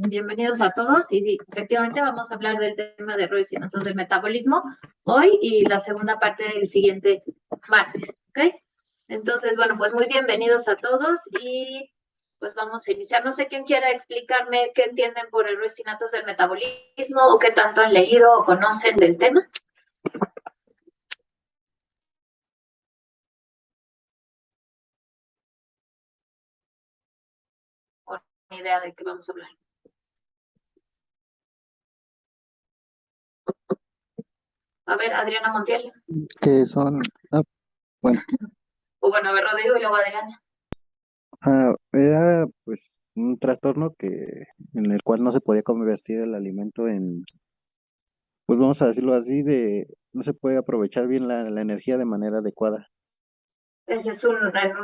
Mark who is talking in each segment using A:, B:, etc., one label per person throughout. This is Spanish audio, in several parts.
A: Bienvenidos a todos y sí, efectivamente vamos a hablar del tema de errores innatos del metabolismo hoy y la segunda parte del siguiente martes, ¿ok? Entonces, bueno, pues muy bienvenidos a todos y pues vamos a iniciar. No sé quién quiera explicarme qué entienden por errores innatos del metabolismo o qué tanto han leído o conocen del tema. Con idea de qué vamos a hablar. A ver, Adriana Montiel.
B: Que son, bueno,
A: O bueno, a ver, Rodrigo y luego Adriana.
B: era pues un trastorno en el cual no se podía convertir el alimento pues vamos a decirlo así, no se puede aprovechar bien la energía de manera adecuada.
A: Ese es un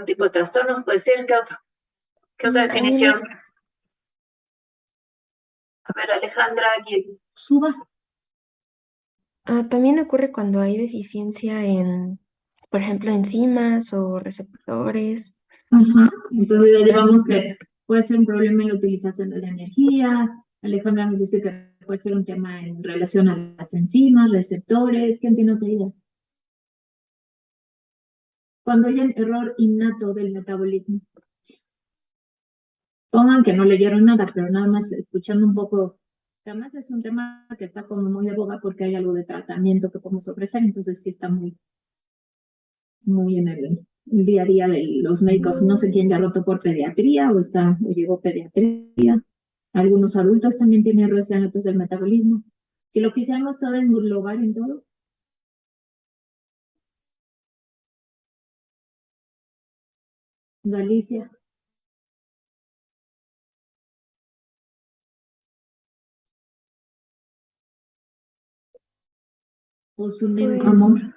A: tipo de trastornos, puede ser, ¿qué otro? ¿Qué otra
C: También
A: definición? A ver, Alejandra Suba.
C: también ocurre cuando hay deficiencia en, por ejemplo, enzimas o receptores.
A: Ajá. Entonces ya llevamos que puede ser un problema en la utilización de la energía. Alejandra nos dice que puede ser un tema en relación a las enzimas, receptores. ¿Quién tiene otra idea? Cuando hay un error innato del metabolismo. Pongan que no leyeron nada, pero nada más escuchando un poco. Además es un tema que está como muy de boga porque hay algo de tratamiento que podemos ofrecer, entonces sí está muy en el día a día de los médicos. No sé quién ya rotó por pediatría o llegó pediatría. Algunos adultos también tienen errores innatos del metabolismo. Si lo quisiéramos todo englobar en todo. Galicia. O su
C: Pues
A: amor.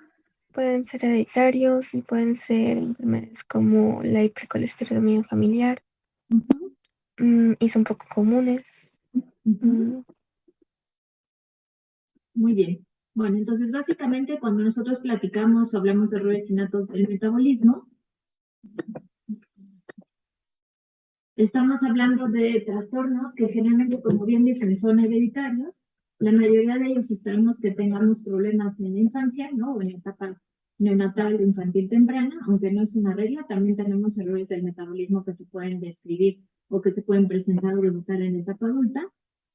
C: pueden ser hereditarios y pueden ser enfermedades como la hipercolesterolemia familiar, y son poco comunes.
A: Muy bien. Bueno, entonces básicamente cuando nosotros platicamos o hablamos de errores innatos del metabolismo, estamos hablando de trastornos que generalmente, como bien dicen, son hereditarios. La mayoría de ellos esperamos que tengamos problemas en la infancia, ¿no? O en la etapa neonatal, infantil, temprana, aunque no es una regla, también tenemos errores del metabolismo que se pueden describir o que se pueden presentar o debutar en la etapa adulta.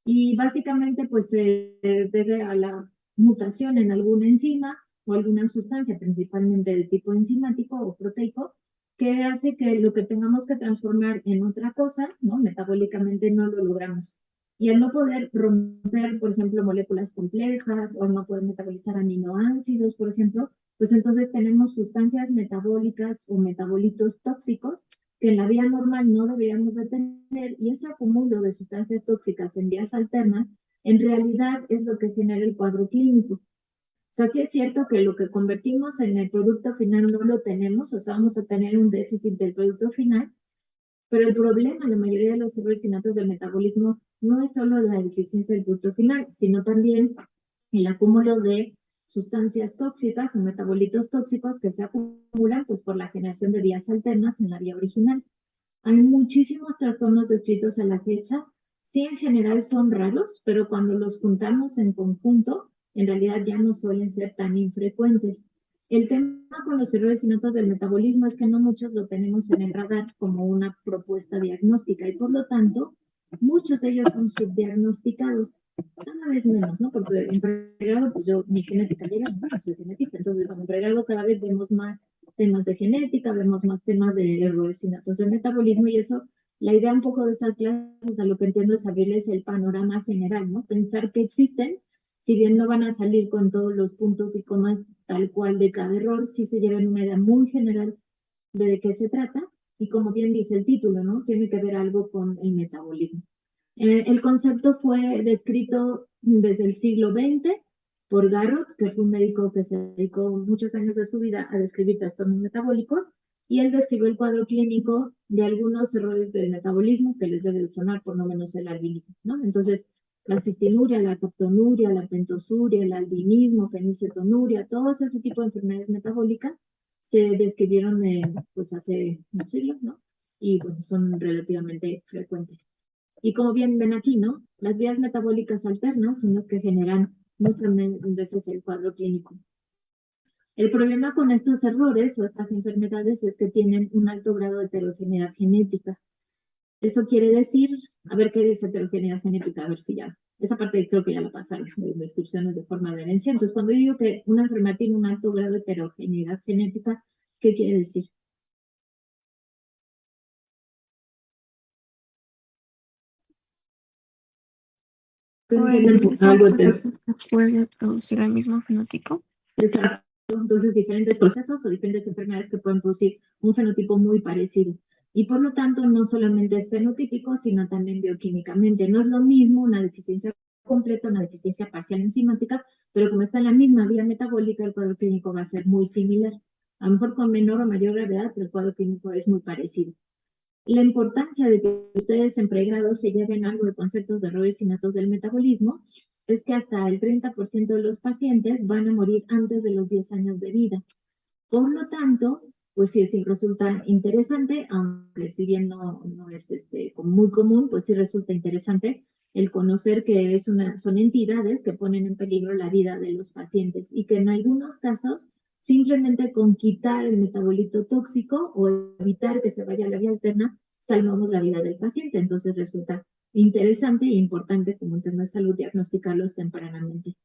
A: Y básicamente, pues se debe a la mutación en alguna enzima o alguna sustancia, principalmente de tipo enzimático o proteico, que hace que lo que tengamos que transformar en otra cosa, ¿no? Metabólicamente no lo logramos. Y al no poder romper, por ejemplo, moléculas complejas o al no poder metabolizar aminoácidos, por ejemplo, pues entonces tenemos sustancias metabólicas o metabolitos tóxicos que en la vía normal no deberíamos de tener, y ese acumulo de sustancias tóxicas en vías alternas en realidad es lo que genera el cuadro clínico. O sea, sí es cierto que lo que convertimos en el producto final no lo tenemos, o sea, vamos a tener un déficit del producto final, pero el problema, la mayoría de los errores innatos del metabolismo, no es solo la deficiencia del producto final, sino también el acúmulo de sustancias tóxicas o metabolitos tóxicos que se acumulan pues, por la generación de vías alternas en la vía original. Hay muchísimos trastornos descritos a la fecha. Sí, en general son raros, pero cuando los juntamos en conjunto, en realidad ya no suelen ser tan infrecuentes. El tema con los errores innatos del metabolismo es que no muchos lo tenemos en el radar como una propuesta diagnóstica y por lo tanto muchos de ellos son subdiagnosticados, cada vez menos, ¿no? Porque en pregrado, pues yo, mi genética llega, no soy genetista, entonces en pregrado cada vez vemos más temas de genética, vemos más temas de errores innatos del metabolismo y eso, la idea un poco de estas clases, a lo que entiendo, es abrirles el panorama general, ¿no? Pensar que existen, si bien no van a salir con todos los puntos y comas tal cual de cada error, sí se llevan una idea muy general de qué se trata y como bien dice el título, ¿no? Tiene que ver algo con el metabolismo. El concepto fue descrito desde el siglo XX por Garrod, que fue un médico que se dedicó muchos años de su vida a describir trastornos metabólicos, y él describió el cuadro clínico de algunos errores del metabolismo que les debe de sonar, por lo menos el albinismo, ¿no? Entonces, la cistinuria, la captonuria, la pentosuria, el albinismo, fenilcetonuria, todos ese tipo de enfermedades metabólicas se describieron pues hace un siglo, ¿no? Y bueno, son relativamente frecuentes. Y como bien ven aquí, ¿no? Las vías metabólicas alternas son las que generan muchas veces el cuadro clínico. El problema con estos errores o estas enfermedades es que tienen un alto grado de heterogeneidad genética. Eso quiere decir, a ver qué es heterogeneidad genética, a ver si ya, esa parte creo que ya la pasaron, de descripciones de forma de herencia. Entonces, cuando yo digo que una enfermedad tiene un alto grado de heterogeneidad genética, ¿qué quiere decir? ¿Qué entienden
C: Pues que
A: por
C: son
A: algo
C: procesos que pueden producir el mismo fenotipo.
A: Exacto. Entonces, diferentes procesos o diferentes enfermedades que pueden producir un fenotipo muy parecido. Y por lo tanto, no solamente es fenotípico, sino también bioquímicamente. No es lo mismo una deficiencia completa, una deficiencia parcial enzimática, pero como está en la misma vía metabólica, el cuadro clínico va a ser muy similar. A lo mejor con menor o mayor gravedad, pero el cuadro clínico es muy parecido. La importancia de que ustedes en pregrado se lleven algo de conceptos de errores innatos del metabolismo es que hasta el 30% de los pacientes van a morir antes de los 10 años de vida. Por lo tanto, pues sí, sí resulta interesante, aunque si bien no es muy común, pues sí resulta interesante el conocer que son entidades que ponen en peligro la vida de los pacientes y que en algunos casos simplemente con quitar el metabolito tóxico o evitar que se vaya a la vía alterna, salvamos la vida del paciente. Entonces resulta interesante e importante como un tema de salud diagnosticarlos tempranamente.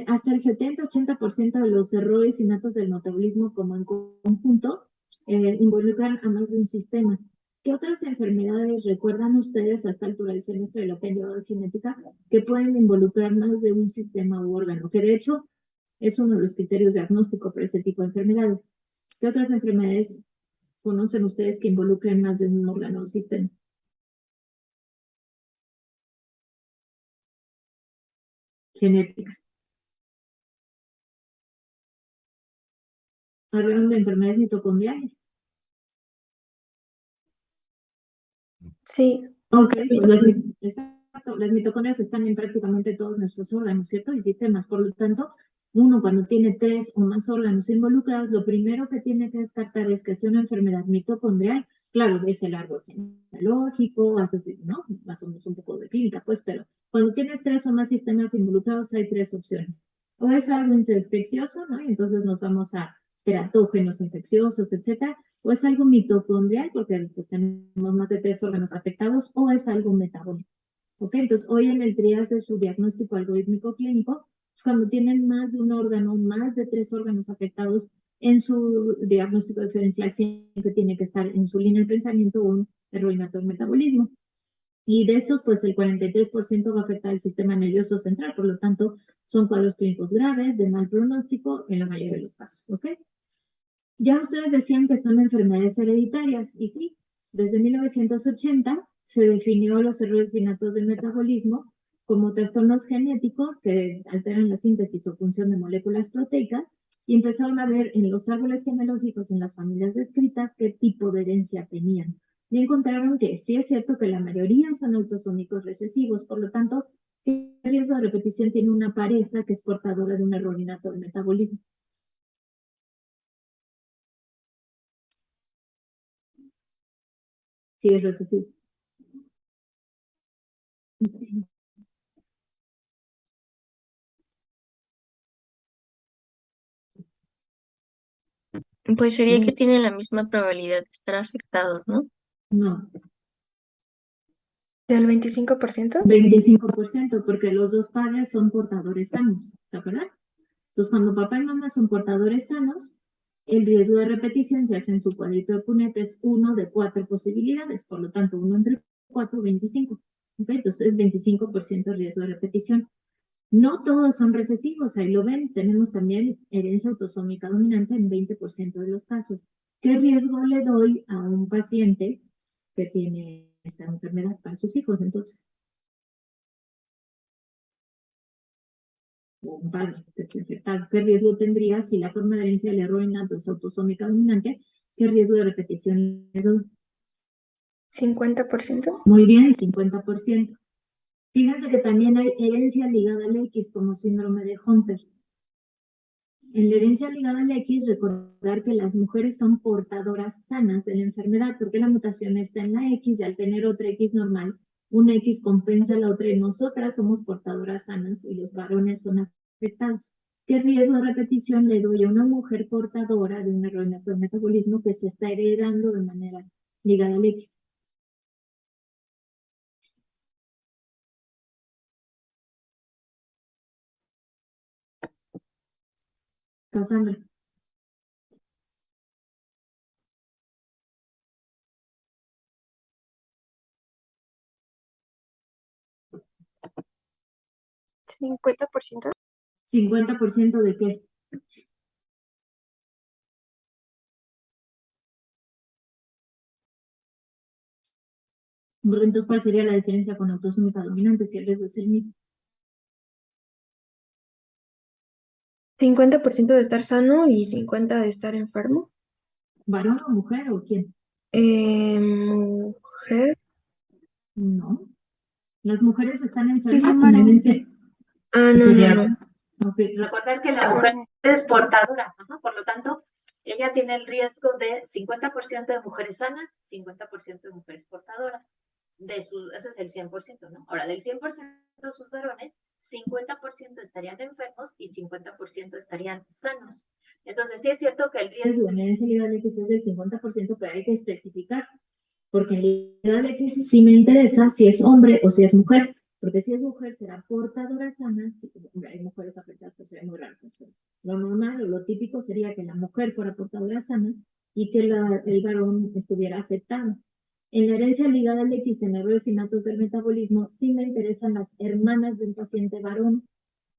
A: Hasta el 70-80% de los errores innatos del metabolismo como en conjunto involucran a más de un sistema. ¿Qué otras enfermedades recuerdan ustedes a esta altura del semestre de lo que han llevado de genética que pueden involucrar más de un sistema u órgano? Que de hecho es uno de los criterios diagnósticos para este tipo de enfermedades. ¿Qué otras enfermedades conocen ustedes que involucren más de un órgano o sistema? Genéticas. Hablan de enfermedades mitocondriales.
C: Sí.
A: Ok, pues las mitocondrias están en prácticamente todos nuestros órganos, ¿cierto? Y sistemas. Por lo tanto, uno cuando tiene 3 o más órganos involucrados, lo primero que tiene que descartar es que sea una enfermedad mitocondrial. Claro, es el árbol genealógico, ¿no? Más o menos un poco de clínica, pues, pero cuando tienes 3 o más sistemas involucrados, hay 3 opciones. O es algo infeccioso, ¿no? Y entonces nos vamos a teratógenos infecciosos, etcétera, o es algo mitocondrial, porque pues, tenemos más de 3 órganos afectados, o es algo metabólico. ¿Ok? Entonces, hoy en el triage de su diagnóstico algorítmico clínico, cuando tienen más de un órgano, más de 3 órganos afectados, en su diagnóstico diferencial siempre tiene que estar en su línea de pensamiento un error innato del metabolismo. Y de estos, pues el 43% va a afectar el sistema nervioso central, por lo tanto, son cuadros clínicos graves, de mal pronóstico, en la mayoría de los casos. ¿Ok? Ya ustedes decían que son enfermedades hereditarias, y sí, desde 1980 se definió los errores innatos del metabolismo como trastornos genéticos que alteran la síntesis o función de moléculas proteicas y empezaron a ver en los árboles genealógicos en las familias descritas qué tipo de herencia tenían. Y encontraron que sí es cierto que la mayoría son autosómicos recesivos, por lo tanto, ¿qué riesgo de repetición tiene una pareja que es portadora de un error innato del metabolismo? Sí, es recesivo.
D: Pues sería que tienen la misma probabilidad de estar afectados, ¿no?
A: No,
C: ¿Del 25%?
A: 25%, porque los dos padres son portadores sanos, ¿se acuerdan? Entonces, cuando papá y mamá son portadores sanos, el riesgo de repetición se hace en su cuadrito de Punnett es 1 de 4 posibilidades, por lo tanto, 1 entre 4, 25. ¿Okay? Entonces, es 25% el riesgo de repetición. No todos son recesivos, ahí lo ven, tenemos también herencia autosómica dominante en 20% de los casos. ¿Qué riesgo le doy a un paciente que tiene esta enfermedad para sus hijos entonces? O un padre que esté infectado. ¿Qué riesgo tendría si la forma de herencia del error innato es autosómica dominante? ¿Qué riesgo de repetición le doy?
C: 50%.
A: Muy bien, el 50%. Fíjense que también hay herencia ligada al X como síndrome de Hunter. En la herencia ligada al X, recordar que las mujeres son portadoras sanas de la enfermedad, porque la mutación está en la X y al tener otra X normal, una X compensa a la otra y nosotras somos portadoras sanas y los varones son afectados. ¿Qué riesgo de repetición le doy a una mujer portadora de un error de metabolismo que se está heredando de manera ligada al X? Cassandra.
C: ¿50%?
A: ¿50% de qué? Porque entonces, ¿cuál sería la diferencia con autosómica dominante si el riesgo es el mismo?
C: 50% de estar sano y 50% de estar enfermo.
A: ¿Varón o mujer o quién?
C: Mujer.
A: No. Las mujeres están
C: Sí,
A: enfermas en
C: varón.
A: herencia.
C: Ah, no,
A: Sería,
C: no, no.
A: ok, recordar que la mujer es portadora, ajá, por lo tanto, ella tiene el riesgo de 50% de mujeres sanas, 50% de mujeres portadoras. Ese es el 100%, ¿no? Ahora, del 100% de sus varones, 50% estarían enfermos y 50% estarían sanos. Entonces, sí es cierto que el riesgo en herencia ligada al X es del 50%, pero hay que especificar, porque en ligada al X sí me interesa si es hombre o si es mujer. Porque si es mujer, será portadora sana. Si, hay mujeres afectadas, pero sería muy raro. Pero lo normal o lo típico sería que la mujer fuera portadora sana y que el varón estuviera afectado. En la herencia ligada al X en errores innatos del metabolismo, sí me interesan las hermanas de un paciente varón,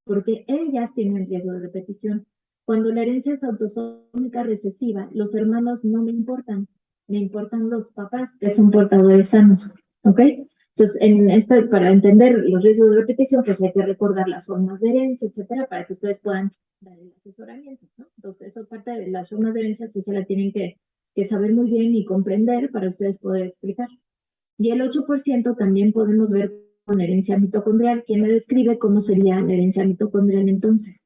A: porque ellas tienen riesgo de repetición. Cuando la herencia es autosómica recesiva, los hermanos no me importan los papás, que son portadores sanos. ¿Ok? Entonces, para entender los riesgos de repetición, pues hay que recordar las formas de herencia, etcétera, para que ustedes puedan dar el asesoramiento, ¿no? Entonces, esa parte de las formas de herencia sí se la tienen que saber muy bien y comprender para ustedes poder explicar. Y el 8% también podemos ver con herencia mitocondrial. ¿Quién me describe cómo sería la herencia mitocondrial entonces?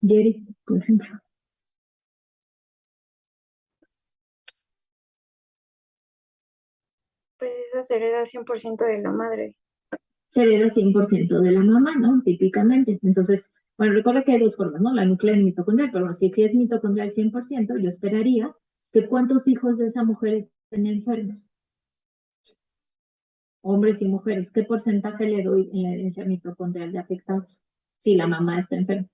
A: Jerry, por ejemplo.
C: Pues esa se hereda 100% de la madre.
A: Se hereda 100% de la mamá, ¿no? Típicamente. Entonces, bueno, recuerda que hay dos formas, ¿no? La nuclear y mitocondrial, pero bueno, si es mitocondrial 100%, yo esperaría que cuántos hijos de esa mujer estén enfermos. Hombres y mujeres, ¿qué porcentaje le doy en la herencia mitocondrial de afectados? Si la mamá está enferma.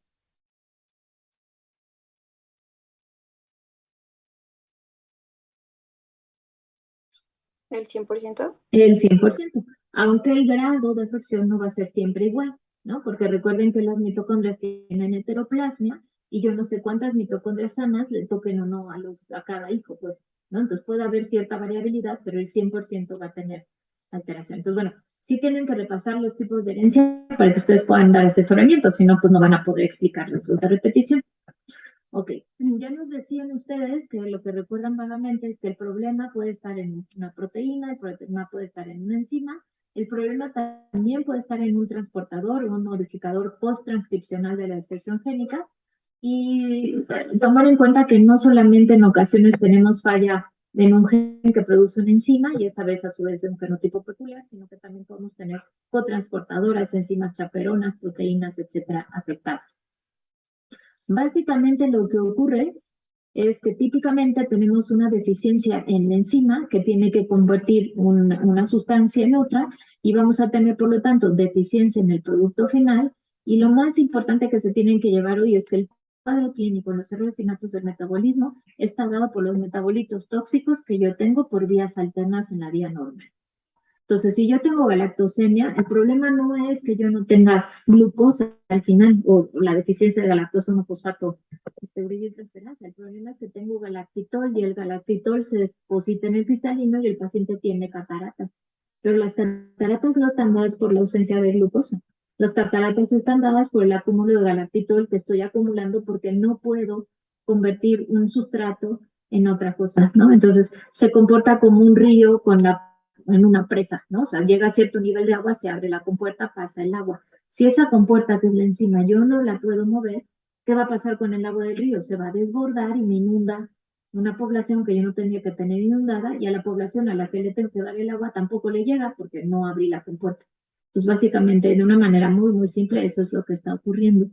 C: ¿El 100%?
A: El 100%, aunque el grado de afección no va a ser siempre igual, ¿no? Porque recuerden que las mitocondrias tienen heteroplasmia y yo no sé cuántas mitocondrias sanas le toquen o no a cada hijo, pues, ¿no? Entonces puede haber cierta variabilidad, pero el 100% va a tener alteración. Entonces, bueno, sí tienen que repasar los tipos de herencia para que ustedes puedan dar asesoramiento, si no, pues no van a poder explicarles esa repetición. Ok, ya nos decían ustedes que lo que recuerdan vagamente es que el problema puede estar en una proteína, el problema puede estar en una enzima, el problema también puede estar en un transportador o un modificador post-transcripcional de la expresión génica y tomar en cuenta que no solamente en ocasiones tenemos falla en un gen que produce una enzima y esta vez a su vez de un fenotipo peculiar, sino que también podemos tener cotransportadoras, enzimas chaperonas, proteínas, etcétera, afectadas. Básicamente lo que ocurre es que típicamente tenemos una deficiencia en la enzima que tiene que convertir una sustancia en otra y vamos a tener, por lo tanto, deficiencia en el producto final. Y lo más importante que se tienen que llevar hoy es que el cuadro clínico en los errores innatos del metabolismo está dado por los metabolitos tóxicos que yo tengo por vías alternas en la vía normal. Entonces, si yo tengo galactosemia, el problema no es que yo no tenga glucosa al final o la deficiencia de galactosa monofosfato uridinotransferasa. El problema es que tengo galactitol y el galactitol se deposita en el cristalino y el paciente tiene cataratas. Pero las cataratas no están dadas por la ausencia de glucosa. Las cataratas están dadas por el acúmulo de galactitol que estoy acumulando porque no puedo convertir un sustrato en otra cosa, ¿no? Entonces, se comporta como un río en una presa, ¿no? O sea, llega a cierto nivel de agua, se abre la compuerta, pasa el agua. Si esa compuerta, que es la enzima, yo no la puedo mover, ¿Qué va a pasar con el agua del río? Se va a desbordar y me inunda una población que yo no tenía que tener inundada, y a la población a la que le tengo que dar el agua tampoco le llega porque no abrí la compuerta. Entonces, básicamente, de una manera muy, muy simple, eso es lo que está ocurriendo.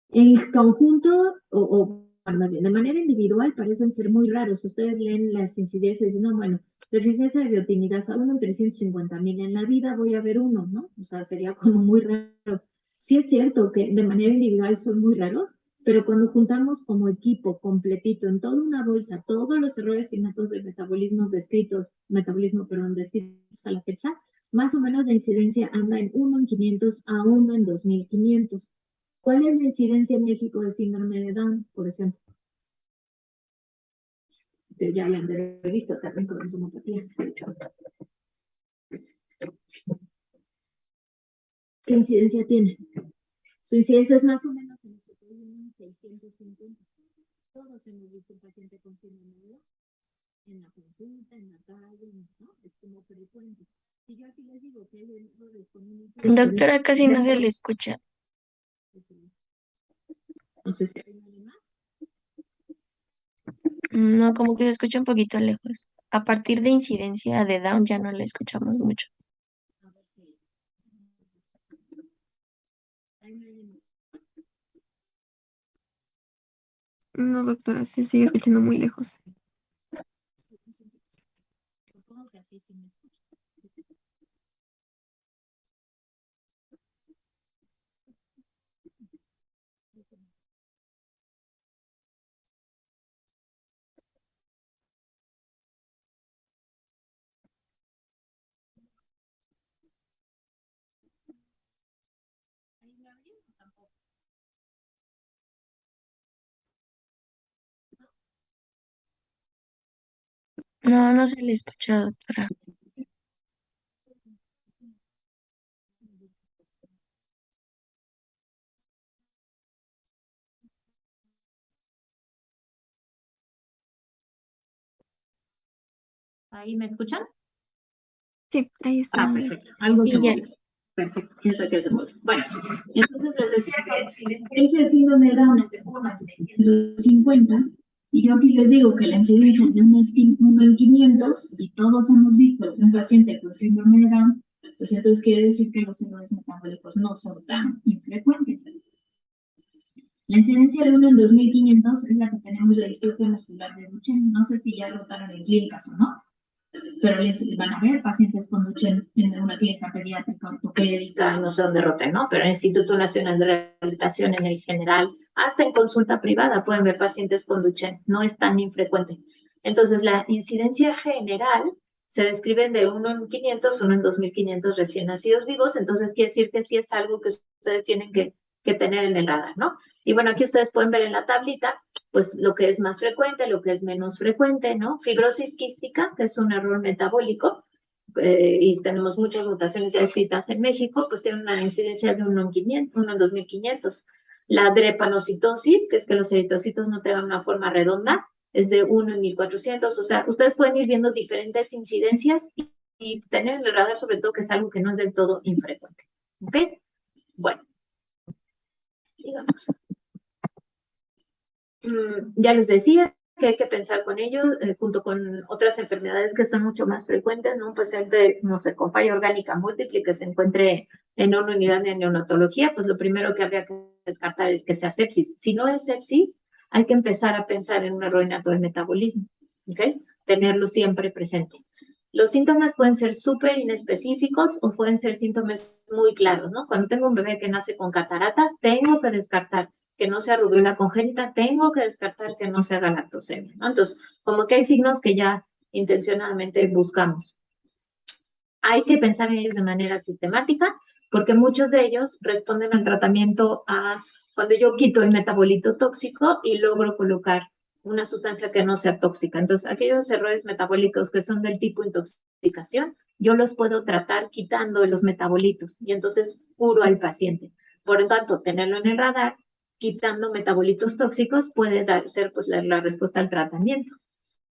A: En conjunto, bueno, más bien, de manera individual, parecen ser muy raros. Ustedes leen las incidencias y dicen, no, bueno, deficiencia de biotinidasa, uno en 350,000 en la vida, voy a ver uno, ¿no? O sea, sería como muy raro. Sí es cierto que de manera individual son muy raros, pero cuando juntamos como equipo completito en toda una bolsa todos los errores y métodos de metabolismo, perdón, descritos a la fecha, más o menos la incidencia anda en 1 en 500 a 1 en 2500. ¿Cuál es la incidencia en México de síndrome de Down, por ejemplo? Ya la han de haber visto también con cromosomopatías. ¿Qué incidencia tiene? Su incidencia es más o menos en nuestro país en 650. Todos hemos visto un paciente con síndrome de Down en la consulta, en la calle, ¿no? Es como frecuente. Si yo aquí les digo que hay errores con una incidencia
D: Doctora, casi no se le escucha.
A: No sé si hay nadie más.
D: No, como que se escucha un poquito lejos. A partir de incidencia de Down ya no le escuchamos mucho.
A: A ver si hay nadie más.
C: No, doctora, se sigue escuchando muy lejos.
A: Supongo que así sí me escucho. ¿Ahí me oyen o tampoco?
D: No, no se le escucha, doctora.
A: ¿Ahí me escuchan?
C: Sí, ahí está.
A: Perfecto. Algo
D: Sí,
A: se
D: ya.
A: movió. Perfecto. ¿Quién sabe qué se movió? Bueno, entonces les decía que si la incidencia de síndrome de Down es de 1 en 650, y yo aquí les digo que la incidencia es de 1 en 500, y todos hemos visto un paciente con síndrome de Down, pues entonces quiere decir que los errores metabólicos no son tan infrecuentes. La incidencia de 1 en 2500 es la que tenemos de distrofia muscular de Duchenne. No sé si ya rotaron en clínicas o no, pero les van a ver pacientes con Duchenne en una clínica pediátrica, ortopédica, no sé dónde roten, ¿no? Pero en el Instituto Nacional de Rehabilitación, en el general, hasta en consulta privada pueden ver pacientes con Duchenne, no es tan infrecuente. Entonces, la incidencia general se describe de 1 en 500, 1 en 2500 recién nacidos vivos, entonces quiere decir que sí es algo que ustedes tienen que tener en el radar, ¿no? Y bueno, aquí ustedes pueden ver en la tablita pues lo que es más frecuente, lo que es menos frecuente, ¿no? Fibrosis quística, que es un error metabólico, y tenemos muchas mutaciones ya escritas en México, pues tiene una incidencia de 1 en 500, 1 en 2500. La drepanocitosis, que es que los eritrocitos no tengan una forma redonda, es de 1 en 1400. O sea, ustedes pueden ir viendo diferentes incidencias y tener en el radar sobre todo que es algo que no es del todo infrecuente. ¿Ok? Bueno, sigamos. Ya les decía que hay que pensar con ellos, junto con otras enfermedades que son mucho más frecuentes, ¿no? Un paciente, no sé, con falla orgánica múltiple que se encuentre en una unidad de neonatología, pues lo primero que habría que descartar es que sea sepsis. Si no es sepsis, hay que empezar a pensar en un error innato del metabolismo, ¿ok? Tenerlo siempre presente. Los síntomas pueden ser súper inespecíficos o pueden ser síntomas muy claros, ¿no? Cuando tengo un bebé que nace con catarata, tengo que descartar que no sea rubiola congénita, tengo que descartar que no sea galactosemia, ¿no? Entonces, como que hay signos que ya intencionadamente buscamos. Hay que pensar en ellos de manera sistemática, porque muchos de ellos responden al tratamiento cuando yo quito el metabolito tóxico y logro colocar una sustancia que no sea tóxica. Entonces, aquellos errores metabólicos que son del tipo intoxicación, yo los puedo tratar quitando los metabolitos y entonces curo al paciente. Por lo tanto, tenerlo en el radar, quitando metabolitos tóxicos, puede ser pues, la respuesta al tratamiento.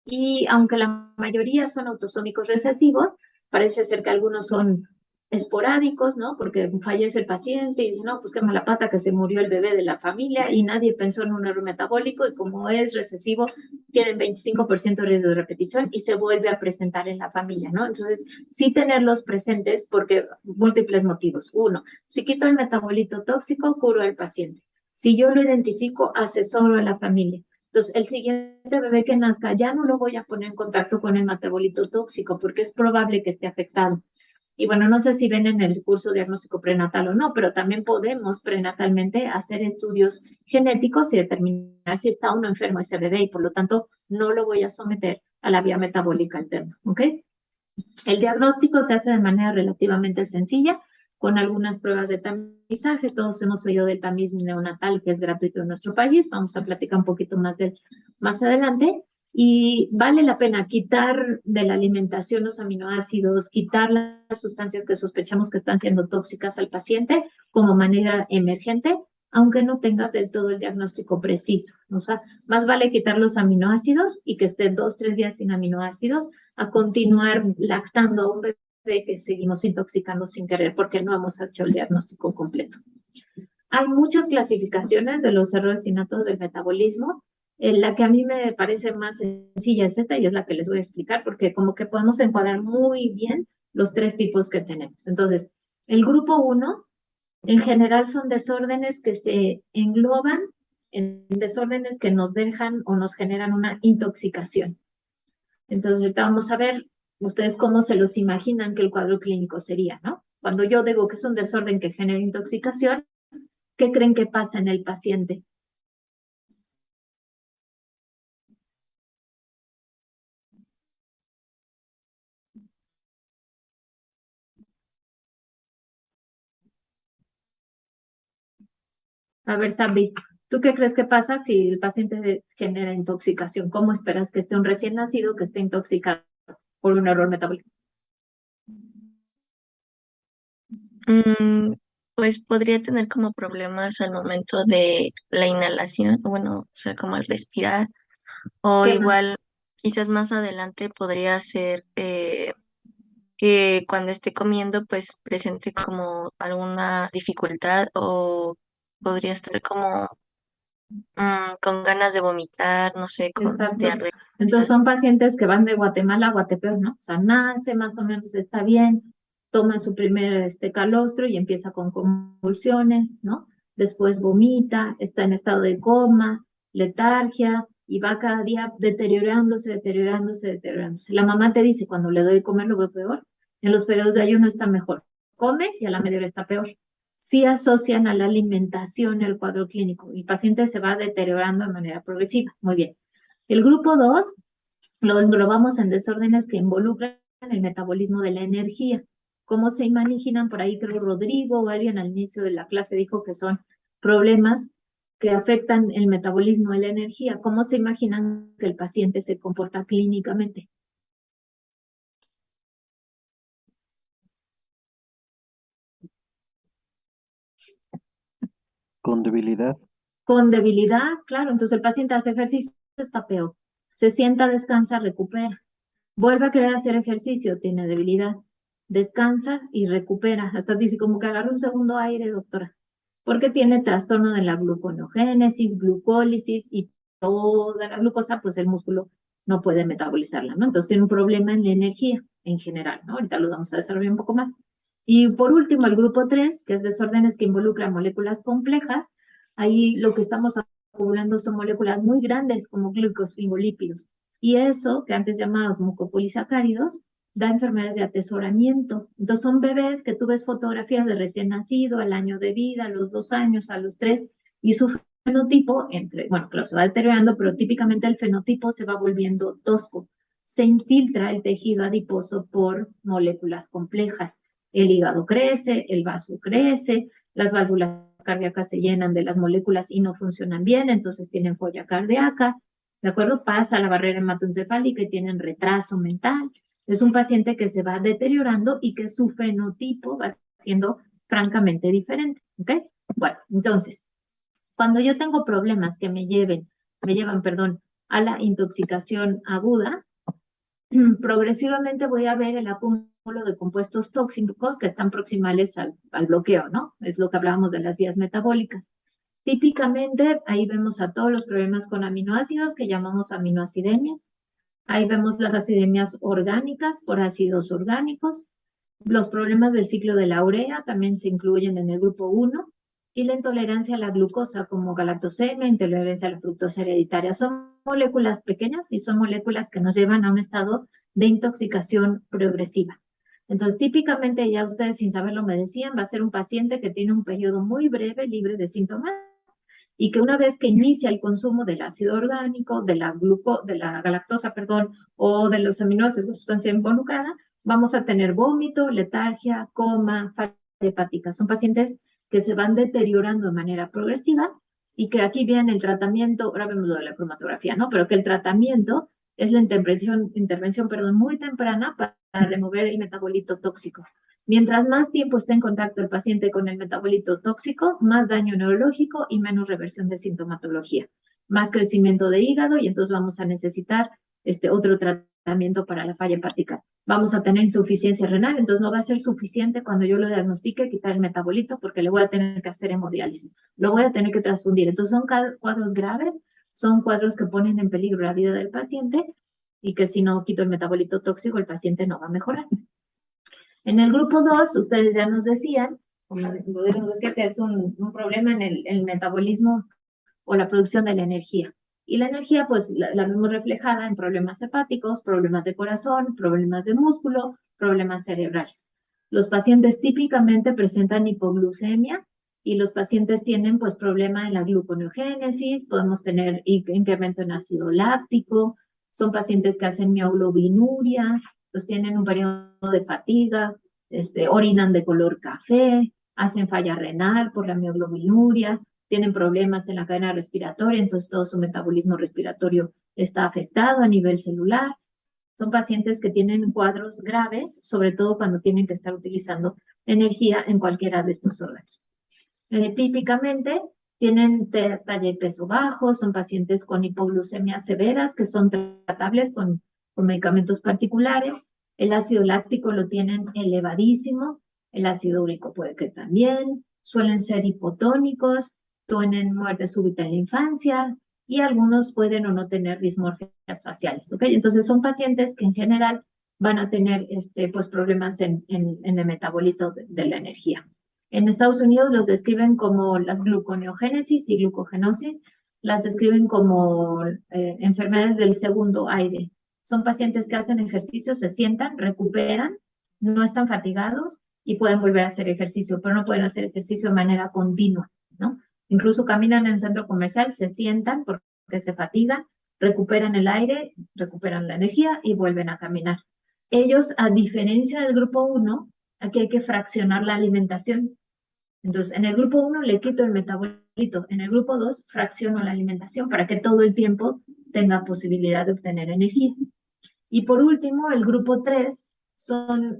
A: Y aunque la mayoría son autosómicos recesivos, parece ser que algunos son esporádicos, ¿no? Porque fallece el paciente y dice, no, pues qué mala pata que se murió el bebé de la familia y nadie pensó en un error metabólico y como es recesivo, tienen 25% de riesgo de repetición y se vuelve a presentar en la familia, ¿no? Entonces, sí tenerlos presentes porque múltiples motivos. Uno, si quito el metabolito tóxico, curo al paciente. Si yo lo identifico, asesoro a la familia. Entonces, el siguiente bebé que nazca ya no lo voy a poner en contacto con el metabolito tóxico porque es probable que esté afectado. Y bueno, no sé si ven en el curso diagnóstico prenatal o no, pero también podemos prenatalmente hacer estudios genéticos y determinar si está uno enfermo ese bebé y por lo tanto no lo voy a someter a la vía metabólica alterna, ¿ok? El diagnóstico se hace de manera relativamente sencilla con algunas pruebas de tamizaje. Todos hemos oído del tamiz neonatal que es gratuito en nuestro país. Vamos a platicar un poquito más de él más adelante. Y vale la pena quitar de la alimentación los aminoácidos, quitar las sustancias que sospechamos que están siendo tóxicas al paciente como manera emergente, aunque no tengas del todo el diagnóstico preciso. O sea, más vale quitar los aminoácidos y que esté 2-3 días sin aminoácidos a continuar lactando a un bebé que seguimos intoxicando sin querer porque no hemos hecho el diagnóstico completo. Hay muchas clasificaciones de los errores innatos del metabolismo. La que a mí me parece más sencilla es esta y es la que les voy a explicar porque como que podemos encuadrar muy bien los tres tipos que tenemos. Entonces, el grupo 1 en general son desórdenes que se engloban en desórdenes que nos dejan o nos generan una intoxicación. Entonces, ahorita vamos a ver ustedes cómo se los imaginan que el cuadro clínico sería, ¿no? Cuando yo digo que es un desorden que genera intoxicación, ¿qué creen que pasa en el paciente? A ver, Sabri, ¿tú qué crees que pasa si el paciente genera intoxicación? ¿Cómo esperas que esté un recién nacido que esté intoxicado por un error metabólico?
D: Pues podría tener como problemas al momento de la inhalación, bueno, o sea, como al respirar, o
A: ¿Qué más?
D: igual quizás más adelante podría ser que cuando esté comiendo pues presente como alguna dificultad o podría estar como con ganas de vomitar, no sé, con
A: Exacto.
D: diarrea,
A: Entonces
D: quizás.
A: son pacientes que van de Guatemala a Guatepeor, ¿no? O sea, nace más o menos, está bien, toma su primer calostro y empieza con convulsiones, ¿no? Después vomita, está en estado de coma, letargia y va cada día deteriorándose, deteriorándose, deteriorándose. La mamá te dice, cuando le doy de comer lo veo peor. En los periodos de ayuno está mejor. Come y a la media hora está peor. Sí asocian a la alimentación el cuadro clínico. El paciente se va deteriorando de manera progresiva. Muy bien. El grupo 2 lo englobamos en desórdenes que involucran el metabolismo de la energía. ¿Cómo se imaginan? Por ahí creo Rodrigo o alguien al inicio de la clase dijo que son problemas que afectan el metabolismo de la energía. ¿Cómo se imaginan que el paciente se comporta clínicamente?
B: Con debilidad.
A: Con debilidad, claro. Entonces el paciente hace ejercicio, está peor. Se sienta, descansa, recupera. Vuelve a querer hacer ejercicio, tiene debilidad. Descansa y recupera. Hasta dice como que agarra un segundo aire, doctora. Porque tiene trastorno de la gluconeogénesis, glucólisis y toda la glucosa, pues el músculo no puede metabolizarla, ¿no? Entonces tiene un problema en la energía en general, ¿no? Ahorita lo vamos a desarrollar un poco más. Y por último, el grupo 3, que es desórdenes que involucran moléculas complejas. Ahí lo que estamos acumulando son moléculas muy grandes como glucosfingolípidos. Y eso, que antes llamado como copolisacáridos, da enfermedades de atesoramiento. Entonces son bebés que tú ves fotografías de recién nacido, al año de vida, a los 2 años, a los 3, y su fenotipo, bueno, claro, se va deteriorando, pero típicamente el fenotipo se va volviendo tosco. Se infiltra el tejido adiposo por moléculas complejas. El hígado crece, el vaso crece, las válvulas cardíacas se llenan de las moléculas y no funcionan bien, entonces tienen folla cardíaca, ¿de acuerdo? Pasa la barrera hematoencefálica y tienen retraso mental. Es un paciente que se va deteriorando y que su fenotipo va siendo francamente diferente, ¿ok? Bueno, entonces, cuando yo tengo problemas que me llevan, perdón, a la intoxicación aguda, progresivamente voy a ver el acúmulo de compuestos tóxicos que están proximales al bloqueo, ¿no? Es lo que hablábamos de las vías metabólicas. Típicamente, ahí vemos a todos los problemas con aminoácidos que llamamos aminoacidemias. Ahí vemos las acidemias orgánicas por ácidos orgánicos. Los problemas del ciclo de la urea también se incluyen en el grupo 1. Y la intolerancia a la glucosa, como galactosemia, intolerancia a la fructosa hereditaria. Son moléculas pequeñas y son moléculas que nos llevan a un estado de intoxicación progresiva. Entonces, típicamente, ya ustedes sin saberlo me decían, va a ser un paciente que tiene un periodo muy breve, libre de síntomas, y que una vez que inicia el consumo del ácido orgánico, de la galactosa, o de los aminoácidos, la sustancia involucrada, vamos a tener vómito, letargia, coma, falla hepática. Son pacientes que se van deteriorando de manera progresiva y que aquí viene el tratamiento, ahora vemos lo de la cromatografía, ¿no? Pero que el tratamiento es la intervención muy temprana para remover el metabolito tóxico. Mientras más tiempo esté en contacto el paciente con el metabolito tóxico, más daño neurológico y menos reversión de sintomatología. Más crecimiento de hígado y entonces vamos a necesitar otro tratamiento para la falla hepática. Vamos a tener insuficiencia renal, entonces no va a ser suficiente cuando yo lo diagnostique quitar el metabolito porque le voy a tener que hacer hemodiálisis. Lo voy a tener que transfundir. Entonces son cuadros graves, son cuadros que ponen en peligro la vida del paciente y que si no quito el metabolito tóxico, el paciente no va a mejorar. En el grupo 2, ustedes ya nos decían, como Rodrigo nos decía, que es un problema en el metabolismo o la producción de la energía. Y la energía, pues, la vemos reflejada en problemas hepáticos, problemas de corazón, problemas de músculo, problemas cerebrales. Los pacientes típicamente presentan hipoglucemia y los pacientes tienen, pues, problema en la gluconeogénesis, podemos tener incremento en ácido láctico, son pacientes que hacen mioglobinuria, pues tienen un periodo de fatiga, orinan de color café, hacen falla renal por la mioglobinuria, tienen problemas en la cadena respiratoria, entonces todo su metabolismo respiratorio está afectado a nivel celular. Son pacientes que tienen cuadros graves, sobre todo cuando tienen que estar utilizando energía en cualquiera de estos órganos. Típicamente tienen talla y peso bajo, son pacientes con hipoglucemias severas que son tratables con medicamentos particulares. El ácido láctico lo tienen elevadísimo, el ácido úrico puede que también, suelen ser hipotónicos, tienen muerte súbita en la infancia y algunos pueden o no tener dismorfias faciales, ¿ok? Entonces son pacientes que en general van a tener pues problemas en el metabolito de la energía. En Estados Unidos los describen como las gluconeogénesis y glucogenosis, las describen como enfermedades del segundo aire. Son pacientes que hacen ejercicio, se sientan, recuperan, no están fatigados y pueden volver a hacer ejercicio, pero no pueden hacer ejercicio de manera continua, ¿no? Incluso caminan en un centro comercial, se sientan porque se fatigan, recuperan el aire, recuperan la energía y vuelven a caminar. Ellos, a diferencia del grupo 1, aquí hay que fraccionar la alimentación. Entonces, en el grupo 1 le quito el metabolito, en el grupo 2 fracciono la alimentación para que todo el tiempo tenga posibilidad de obtener energía. Y por último, el grupo 3 son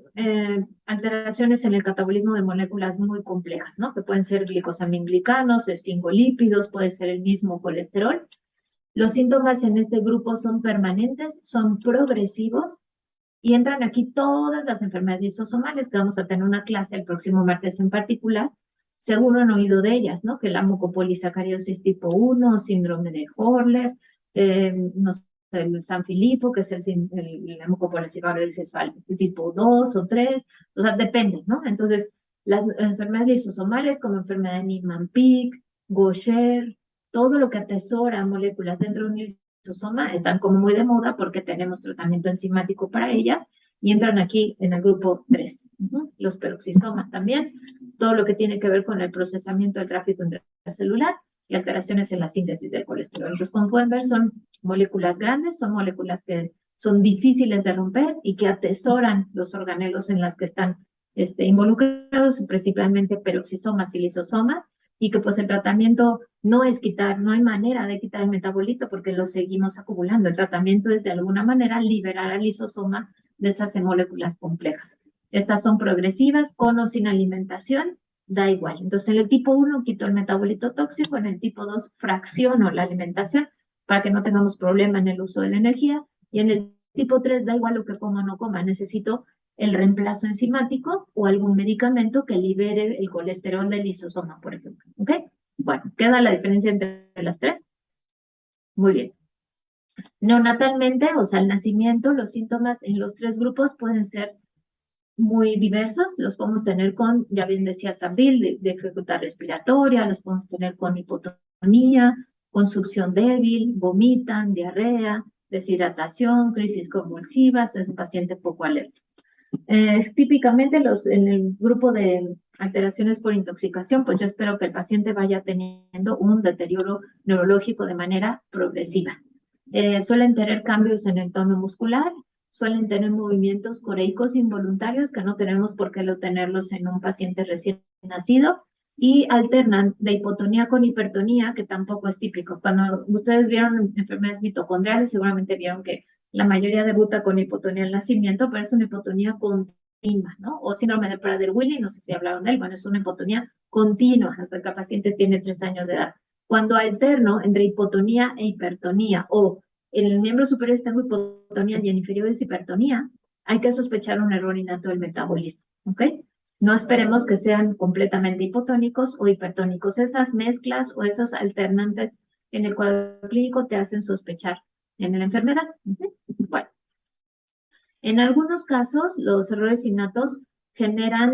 A: alteraciones en el catabolismo de moléculas muy complejas, ¿no? Que pueden ser glicosaminglicanos, esfingolípidos, puede ser el mismo colesterol. Los síntomas en este grupo son permanentes, son progresivos y entran aquí todas las enfermedades lisosomales, que vamos a tener una clase el próximo martes en particular. Seguro han oído de ellas, ¿no? Que la mucopolisacaridosis tipo 1, síndrome de Horler, no sé, el San Filipo, que es la mucopolisacaridosis tipo 2 o 3, o sea, depende, ¿no? Entonces, las enfermedades lisosomales como enfermedad de Niemann-Pick, Gaucher, todo lo que atesora moléculas dentro de un lisosoma están como muy de moda porque tenemos tratamiento enzimático para ellas y entran aquí en el grupo 3. Los peroxisomas también, todo lo que tiene que ver con el procesamiento del tráfico intracelular y alteraciones en la síntesis del colesterol. Entonces, como pueden ver, son moléculas grandes, son moléculas que son difíciles de romper y que atesoran los organelos en las que están involucrados, principalmente peroxisomas y lisosomas, y que pues el tratamiento no es quitar, no hay manera de quitar el metabolito porque lo seguimos acumulando. El tratamiento es de alguna manera liberar al lisosoma de esas moléculas complejas. Estas son progresivas, con o sin alimentación, da igual. Entonces, en el tipo 1 quito el metabolito tóxico, en el tipo 2 fracciono la alimentación para que no tengamos problema en el uso de la energía, y en el tipo 3 da igual lo que coma o no coma, necesito el reemplazo enzimático o algún medicamento que libere el colesterol del lisosoma, por ejemplo. ¿Ok? Bueno, ¿queda la diferencia entre las tres? Muy bien. Neonatalmente, o sea, al nacimiento, los síntomas en los tres grupos pueden ser muy diversos. Los podemos tener con, ya bien decía Sabril, de dificultad respiratoria, los podemos tener con hipotonía, con succión débil, vomitan, diarrea, deshidratación, crisis convulsivas, es un paciente poco alerta. Típicamente en el grupo de alteraciones por intoxicación, pues yo espero que el paciente vaya teniendo un deterioro neurológico de manera progresiva. Suelen tener cambios en el tono muscular, suelen tener movimientos coreicos involuntarios que no tenemos por qué tenerlos en un paciente recién nacido y alternan de hipotonía con hipertonía, que tampoco es típico. Cuando ustedes vieron enfermedades mitocondriales, seguramente vieron que la mayoría debuta con hipotonía al nacimiento, pero es una hipotonía continua, ¿no? O síndrome de Prader-Willi, no sé si hablaron de él, bueno, es una hipotonía continua hasta que el paciente tiene 3 años de edad. Cuando alterno entre hipotonía e hipertonía, o en el miembro superior tengo hipotonía y en inferior es hipertonía, hay que sospechar un error innato del metabolismo, ¿ok? No esperemos que sean completamente hipotónicos o hipertónicos. Esas mezclas o esos alternantes en el cuadro clínico te hacen sospechar en la enfermedad. Bueno, en algunos casos los errores innatos generan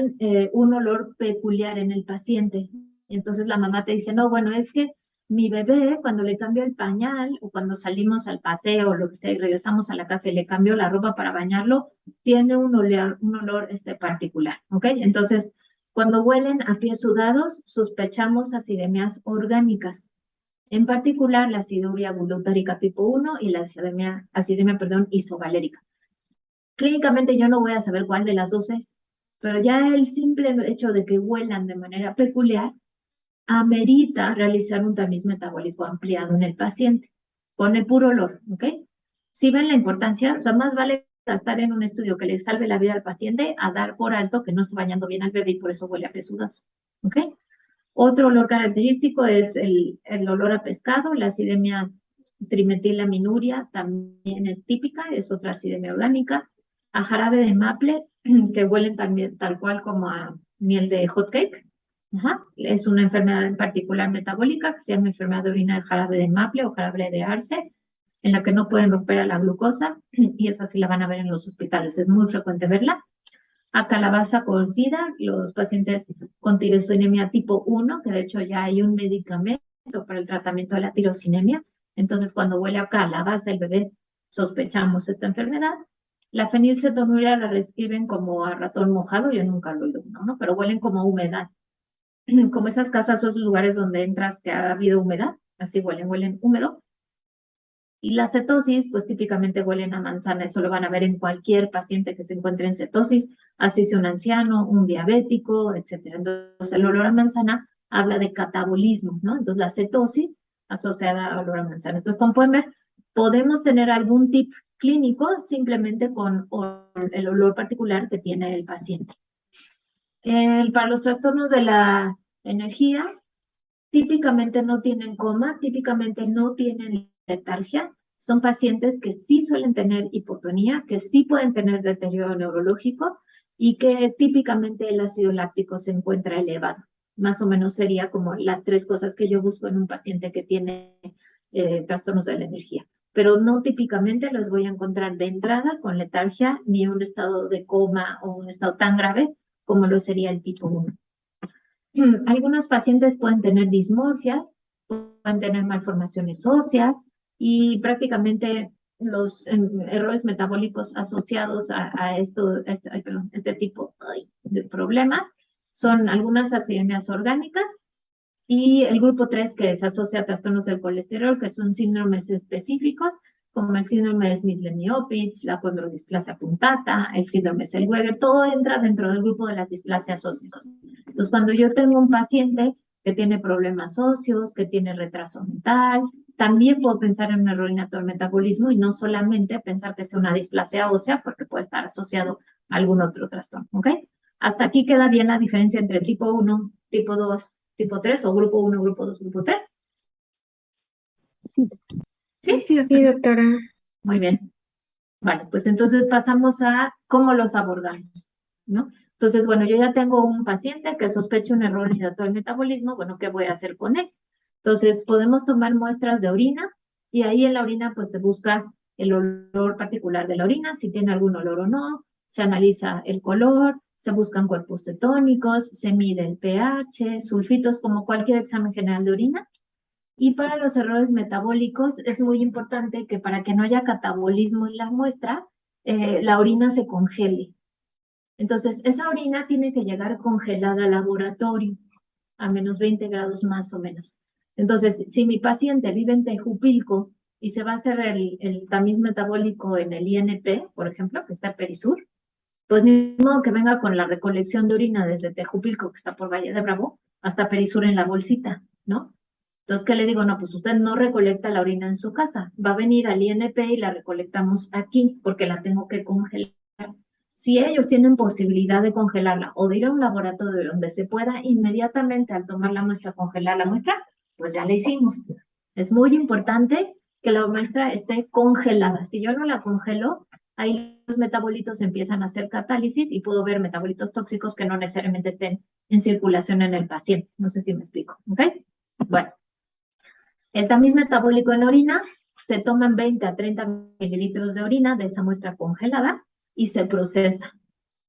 A: un olor peculiar en el paciente. Entonces la mamá te dice, no, bueno, es que mi bebé cuando le cambio el pañal o cuando salimos al paseo o lo que sea y regresamos a la casa y le cambio la ropa para bañarlo, tiene un olor particular, ¿ok? Entonces, cuando huelen a pies sudados, sospechamos acidemias orgánicas. En particular, la aciduria glutárica tipo 1 y la acidemia isovalérica. Clínicamente yo no voy a saber cuál de las dos es, pero ya el simple hecho de que huelan de manera peculiar amerita realizar un tamiz metabólico ampliado en el paciente, con el puro olor, ¿ok? Si ven la importancia, o sea, más vale gastar en un estudio que le salve la vida al paciente a dar por alto que no está bañando bien al bebé y por eso huele a pesudas, ¿ok? Otro olor característico es el olor a pescado, la acidemia trimetilaminuria también es típica, es otra acidemia orgánica, a jarabe de maple, que huelen también tal cual como a miel de hot cake. Ajá. Es una enfermedad en particular metabólica que se llama enfermedad de orina de jarabe de maple o jarabe de arce, en la que no pueden romper a la glucosa y esa sí la van a ver en los hospitales, es muy frecuente verla. A calabaza cocida, los pacientes con tirosinemia tipo 1, que de hecho ya hay un medicamento para el tratamiento de la tirosinemia. Entonces, cuando huele a calabaza el bebé, sospechamos esta enfermedad. La fenilcetonuria la describen como a ratón mojado, yo nunca lo he oído, ¿no? Pero huelen como humedad. Como esas casas o esos lugares donde entras que ha habido humedad, así huelen húmedo. Y la cetosis, pues típicamente huelen a manzana, eso lo van a ver en cualquier paciente que se encuentre en cetosis, así sea un anciano, un diabético, etcétera. Entonces, el olor a manzana habla de catabolismo, ¿no? Entonces, la cetosis asociada al olor a manzana. Entonces, como pueden ver, podemos tener algún tip clínico simplemente con el olor particular que tiene el paciente. Para los trastornos de la energía, típicamente no tienen coma, típicamente no tienen letargia. Son pacientes que sí suelen tener hipotonía, que sí pueden tener deterioro neurológico y que típicamente el ácido láctico se encuentra elevado. Más o menos sería como las 3 cosas que yo busco en un paciente que tiene trastornos de la energía. Pero no típicamente los voy a encontrar de entrada con letargia ni un estado de coma o un estado tan grave como lo sería el tipo 1. Algunos pacientes pueden tener dismorfias, pueden tener malformaciones óseas y prácticamente los errores metabólicos asociados a este tipo de problemas son algunas acidemias orgánicas y el grupo 3 que se asocia a trastornos del colesterol, que son síndromes específicos, como el síndrome de Smith-Lemie-Opitz, la condrodisplasia punctata, el síndrome Zellweger, todo entra dentro del grupo de las displasias óseas. Entonces, cuando yo tengo un paciente que tiene problemas óseos, que tiene retraso mental, también puedo pensar en un error innato del metabolismo y no solamente pensar que sea una displasia ósea, porque puede estar asociado a algún otro trastorno, ¿ok? Hasta aquí queda bien la diferencia entre tipo 1, tipo 2, tipo 3 o grupo 1, grupo 2, grupo 3. ¿Sí?
C: Sí, doctora.
A: Muy bien. Vale, pues entonces pasamos a cómo los abordamos, ¿no? Entonces, bueno, yo ya tengo un paciente que sospecha un error en el dato del metabolismo, bueno, ¿qué voy a hacer con él? Entonces, podemos tomar muestras de orina y ahí en la orina pues se busca el olor particular de la orina, si tiene algún olor o no, se analiza el color, se buscan cuerpos cetónicos, se mide el pH, sulfitos, como cualquier examen general de orina. Y para los errores metabólicos es muy importante que para que no haya catabolismo en la muestra, la orina se congele. Entonces, esa orina tiene que llegar congelada al laboratorio a menos 20 grados más o menos. Entonces, si mi paciente vive en Tejupilco y se va a hacer el tamiz metabólico en el INP, por ejemplo, que está en Perisur, pues ni modo que venga con la recolección de orina desde Tejupilco, que está por Valle de Bravo, hasta Perisur en la bolsita, ¿no? Entonces, ¿qué le digo? No, pues usted no recolecta la orina en su casa, va a venir al INP y la recolectamos aquí, porque la tengo que congelar. Si ellos tienen posibilidad de congelarla o de ir a un laboratorio donde se pueda inmediatamente al tomar la muestra congelar la muestra, pues ya la hicimos. Es muy importante que la muestra esté congelada. Si yo no la congelo, ahí los metabolitos empiezan a hacer catálisis y puedo ver metabolitos tóxicos que no necesariamente estén en circulación en el paciente. No sé si me explico, ¿ok? Bueno, el tamiz metabólico en orina, se toman 20 a 30 mililitros de orina de esa muestra congelada y se procesa.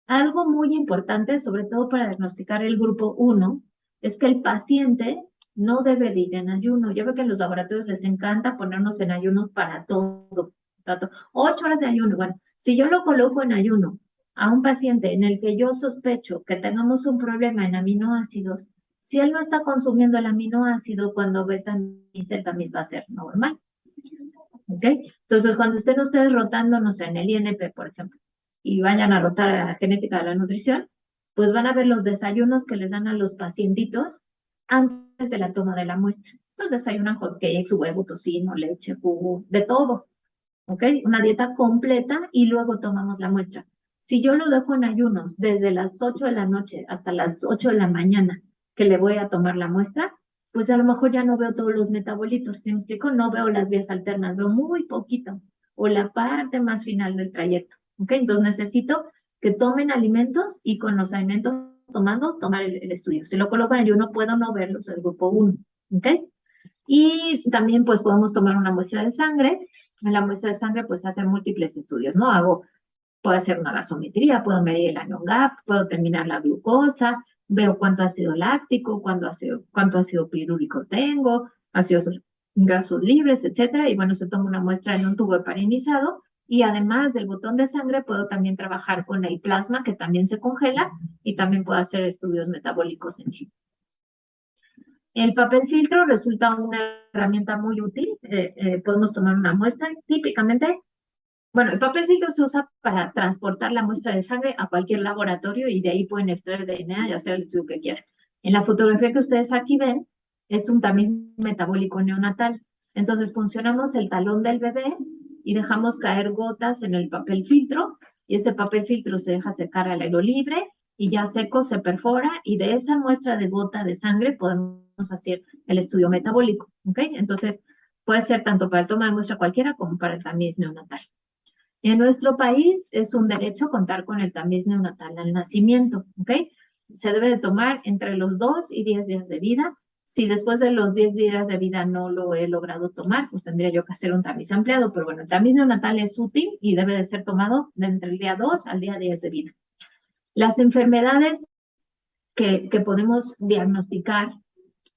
A: Algo muy importante, sobre todo para diagnosticar el grupo 1, es que el paciente no debe de ir en ayuno. Yo veo que en los laboratorios les encanta ponernos en ayunos para todo. 8 horas de ayuno. Bueno, si yo lo coloco en ayuno a un paciente en el que yo sospecho que tengamos un problema en aminoácidos, si él no está consumiendo el aminoácido, cuando ve tamiz, el tamiz va a ser normal. ¿Ok? Entonces, cuando estén ustedes rotándonos en el INP, por ejemplo, y vayan a rotar a la genética de la nutrición, pues van a ver los desayunos que les dan a los pacientitos antes de la toma de la muestra. Entonces desayunan hot cakes, huevo, tocino, leche, jugo, de todo, ¿ok? Una dieta completa y luego tomamos la muestra. Si yo lo dejo en ayunos desde las 8 de la noche hasta las 8 de la mañana que le voy a tomar la muestra, pues a lo mejor ya no veo todos los metabolitos, ¿sí me explico? No veo las vías alternas, veo muy poquito o la parte más final del trayecto, ¿ok? Entonces necesito que tomen alimentos y con los alimentos tomando, tomar el estudio. Si lo coloco en ayuno, puedo no verlos el grupo 1, ¿ok? Y también pues podemos tomar una muestra de sangre. En la muestra de sangre pues hacen múltiples estudios, ¿no? Puedo hacer una gasometría, puedo medir el ion gap, puedo determinar la glucosa, veo cuánto ácido láctico, cuánto ácido pirúrico tengo, ácidos grasos libres, etcétera. Y bueno, se toma una muestra en un tubo heparinizado y además del botón de sangre puedo también trabajar con el plasma que también se congela y también puedo hacer estudios metabólicos en vivo. El papel filtro resulta una herramienta muy útil. Podemos tomar una muestra. Típicamente, bueno, el papel filtro se usa para transportar la muestra de sangre a cualquier laboratorio y de ahí pueden extraer DNA y hacer el estudio que quieran. En la fotografía que ustedes aquí ven, es un tamiz metabólico neonatal. Entonces, funcionamos el talón del bebé y dejamos caer gotas en el papel filtro y ese papel filtro se deja secar al aire libre y ya seco se perfora y de esa muestra de gota de sangre podemos hacer el estudio metabólico, ¿ok? Entonces, puede ser tanto para el toma de muestra cualquiera como para el tamiz neonatal. En nuestro país es un derecho contar con el tamiz neonatal al nacimiento, ¿ok? Se debe de tomar entre los 2 y 10 días de vida. Si después de los 10 días de vida no lo he logrado tomar, pues tendría yo que hacer un tamiz ampliado, pero bueno, el tamiz neonatal es útil y debe de ser tomado de entre el día 2 al día 10 de vida. Las enfermedades que podemos diagnosticar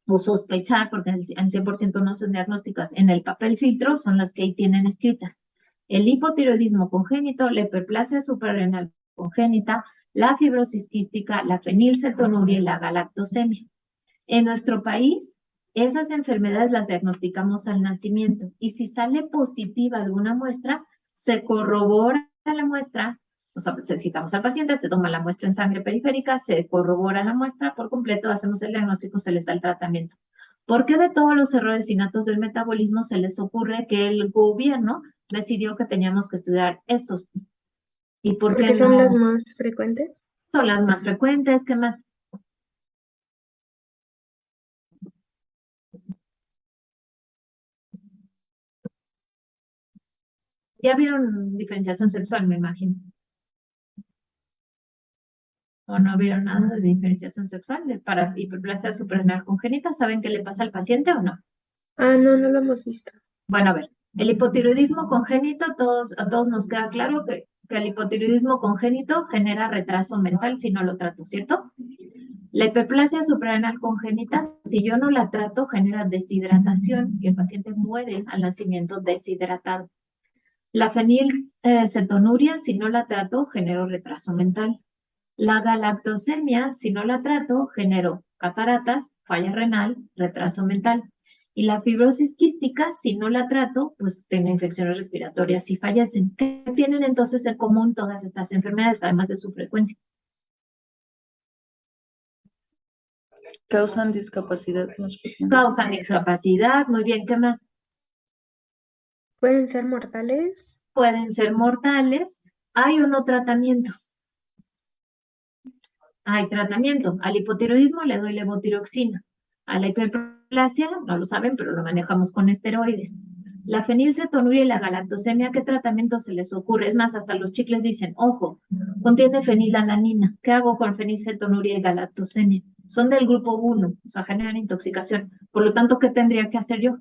A: o sospechar, porque en 100% no son diagnósticas, en el papel filtro son las que ahí tienen escritas. El hipotiroidismo congénito, la hiperplasia suprarrenal congénita, la fibrosis quística, la fenilcetonuria y la galactosemia. En nuestro país, esas enfermedades las diagnosticamos al nacimiento y si sale positiva alguna muestra, se corrobora la muestra, o sea, citamos al paciente, se toma la muestra en sangre periférica, se corrobora la muestra por completo, hacemos el diagnóstico, se les da el tratamiento. ¿Por qué de todos los errores innatos del metabolismo se les ocurre que el gobierno decidió que teníamos que estudiar estos? ¿Y por qué
C: Porque son
A: no?
C: las más frecuentes.
A: Son las más frecuentes, ¿qué más? Ya vieron diferenciación sexual, me imagino. ¿O no vieron nada de diferenciación sexual para hiperplasia suprarrenal congénita? ¿Saben qué le pasa al paciente o no?
C: Ah, no, no lo hemos visto.
A: Bueno, a ver, el hipotiroidismo congénito, a todos nos queda claro que el hipotiroidismo congénito genera retraso mental si no lo trato, ¿cierto? La hiperplasia suprarrenal congénita, si yo no la trato, genera deshidratación y el paciente muere al nacimiento deshidratado. La fenilcetonuria, si no la trato, genera retraso mental. La galactosemia, si no la trato, genero cataratas, falla renal, retraso mental. Y la fibrosis quística, si no la trato, pues tengo infecciones respiratorias y fallecen. ¿Qué tienen entonces en común todas estas enfermedades, además de su frecuencia?
E: Causan discapacidad en los pacientes.
A: Causan discapacidad, muy bien, ¿qué más?
C: ¿Pueden ser mortales?
A: Pueden ser mortales. ¿Hay o no tratamiento? Hay tratamiento. Al hipotiroidismo le doy levotiroxina. A la hiperplasia, no lo saben, pero lo manejamos con esteroides. La fenilcetonuria y la galactosemia, ¿qué tratamiento se les ocurre? Es más, hasta los chicles dicen, ojo, contiene fenilalanina. ¿Qué hago con fenilcetonuria y galactosemia? Son del grupo 1, o sea, generan intoxicación. Por lo tanto, ¿qué tendría que hacer yo?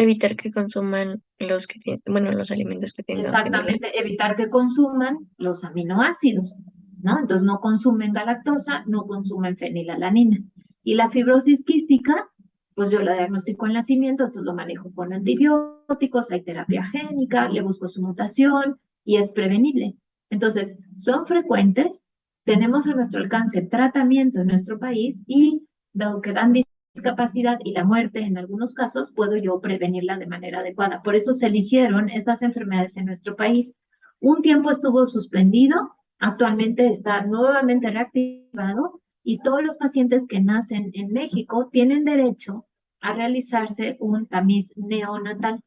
D: Evitar que consuman los que tienen, bueno, los alimentos que tengan fenilalalanina.
A: Exactamente, evitar que consuman los aminoácidos, ¿no? Entonces no consumen galactosa, no consumen fenilalanina. Y la fibrosis quística, pues yo la diagnostico en nacimiento, esto lo manejo con antibióticos, hay terapia génica, le busco su mutación y es prevenible. Entonces, son frecuentes, tenemos a nuestro alcance tratamiento en nuestro país y dado que dan discapacidad y la muerte en algunos casos, puedo yo prevenirla de manera adecuada. Por eso se eligieron estas enfermedades en nuestro país. Un tiempo estuvo suspendido, actualmente está nuevamente reactivado y todos los pacientes que nacen en México tienen derecho a realizarse un tamiz neonatal.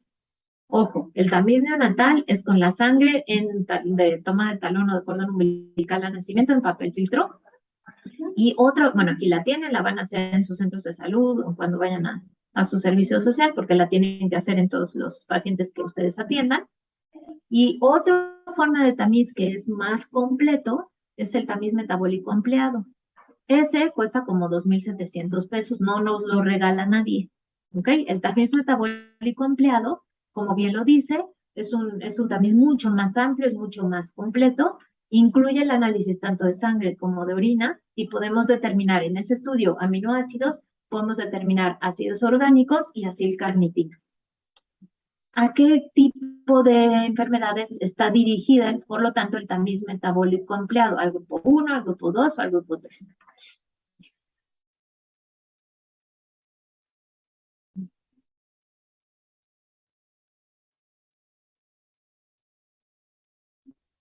A: Ojo, el tamiz neonatal es con la sangre de toma de talón o de cordón umbilical al nacimiento en papel filtro. Y otra, bueno, aquí la tienen, la van a hacer en sus centros de salud o cuando vayan a su servicio social, porque la tienen que hacer en todos los pacientes que ustedes atiendan. Y otra forma de tamiz que es más completo es el tamiz metabólico ampliado. Ese cuesta como 2,700 pesos, no nos lo regala nadie. ¿Ok? El tamiz metabólico ampliado, como bien lo dice, es un tamiz mucho más amplio, es mucho más completo, incluye el análisis tanto de sangre como de orina y podemos determinar en ese estudio aminoácidos, podemos determinar ácidos orgánicos y acilcarnitinas. ¿A qué tipo de enfermedades está dirigida, por lo tanto, el tamiz metabólico ampliado? ¿Al grupo 1, al grupo 2 o al grupo 3?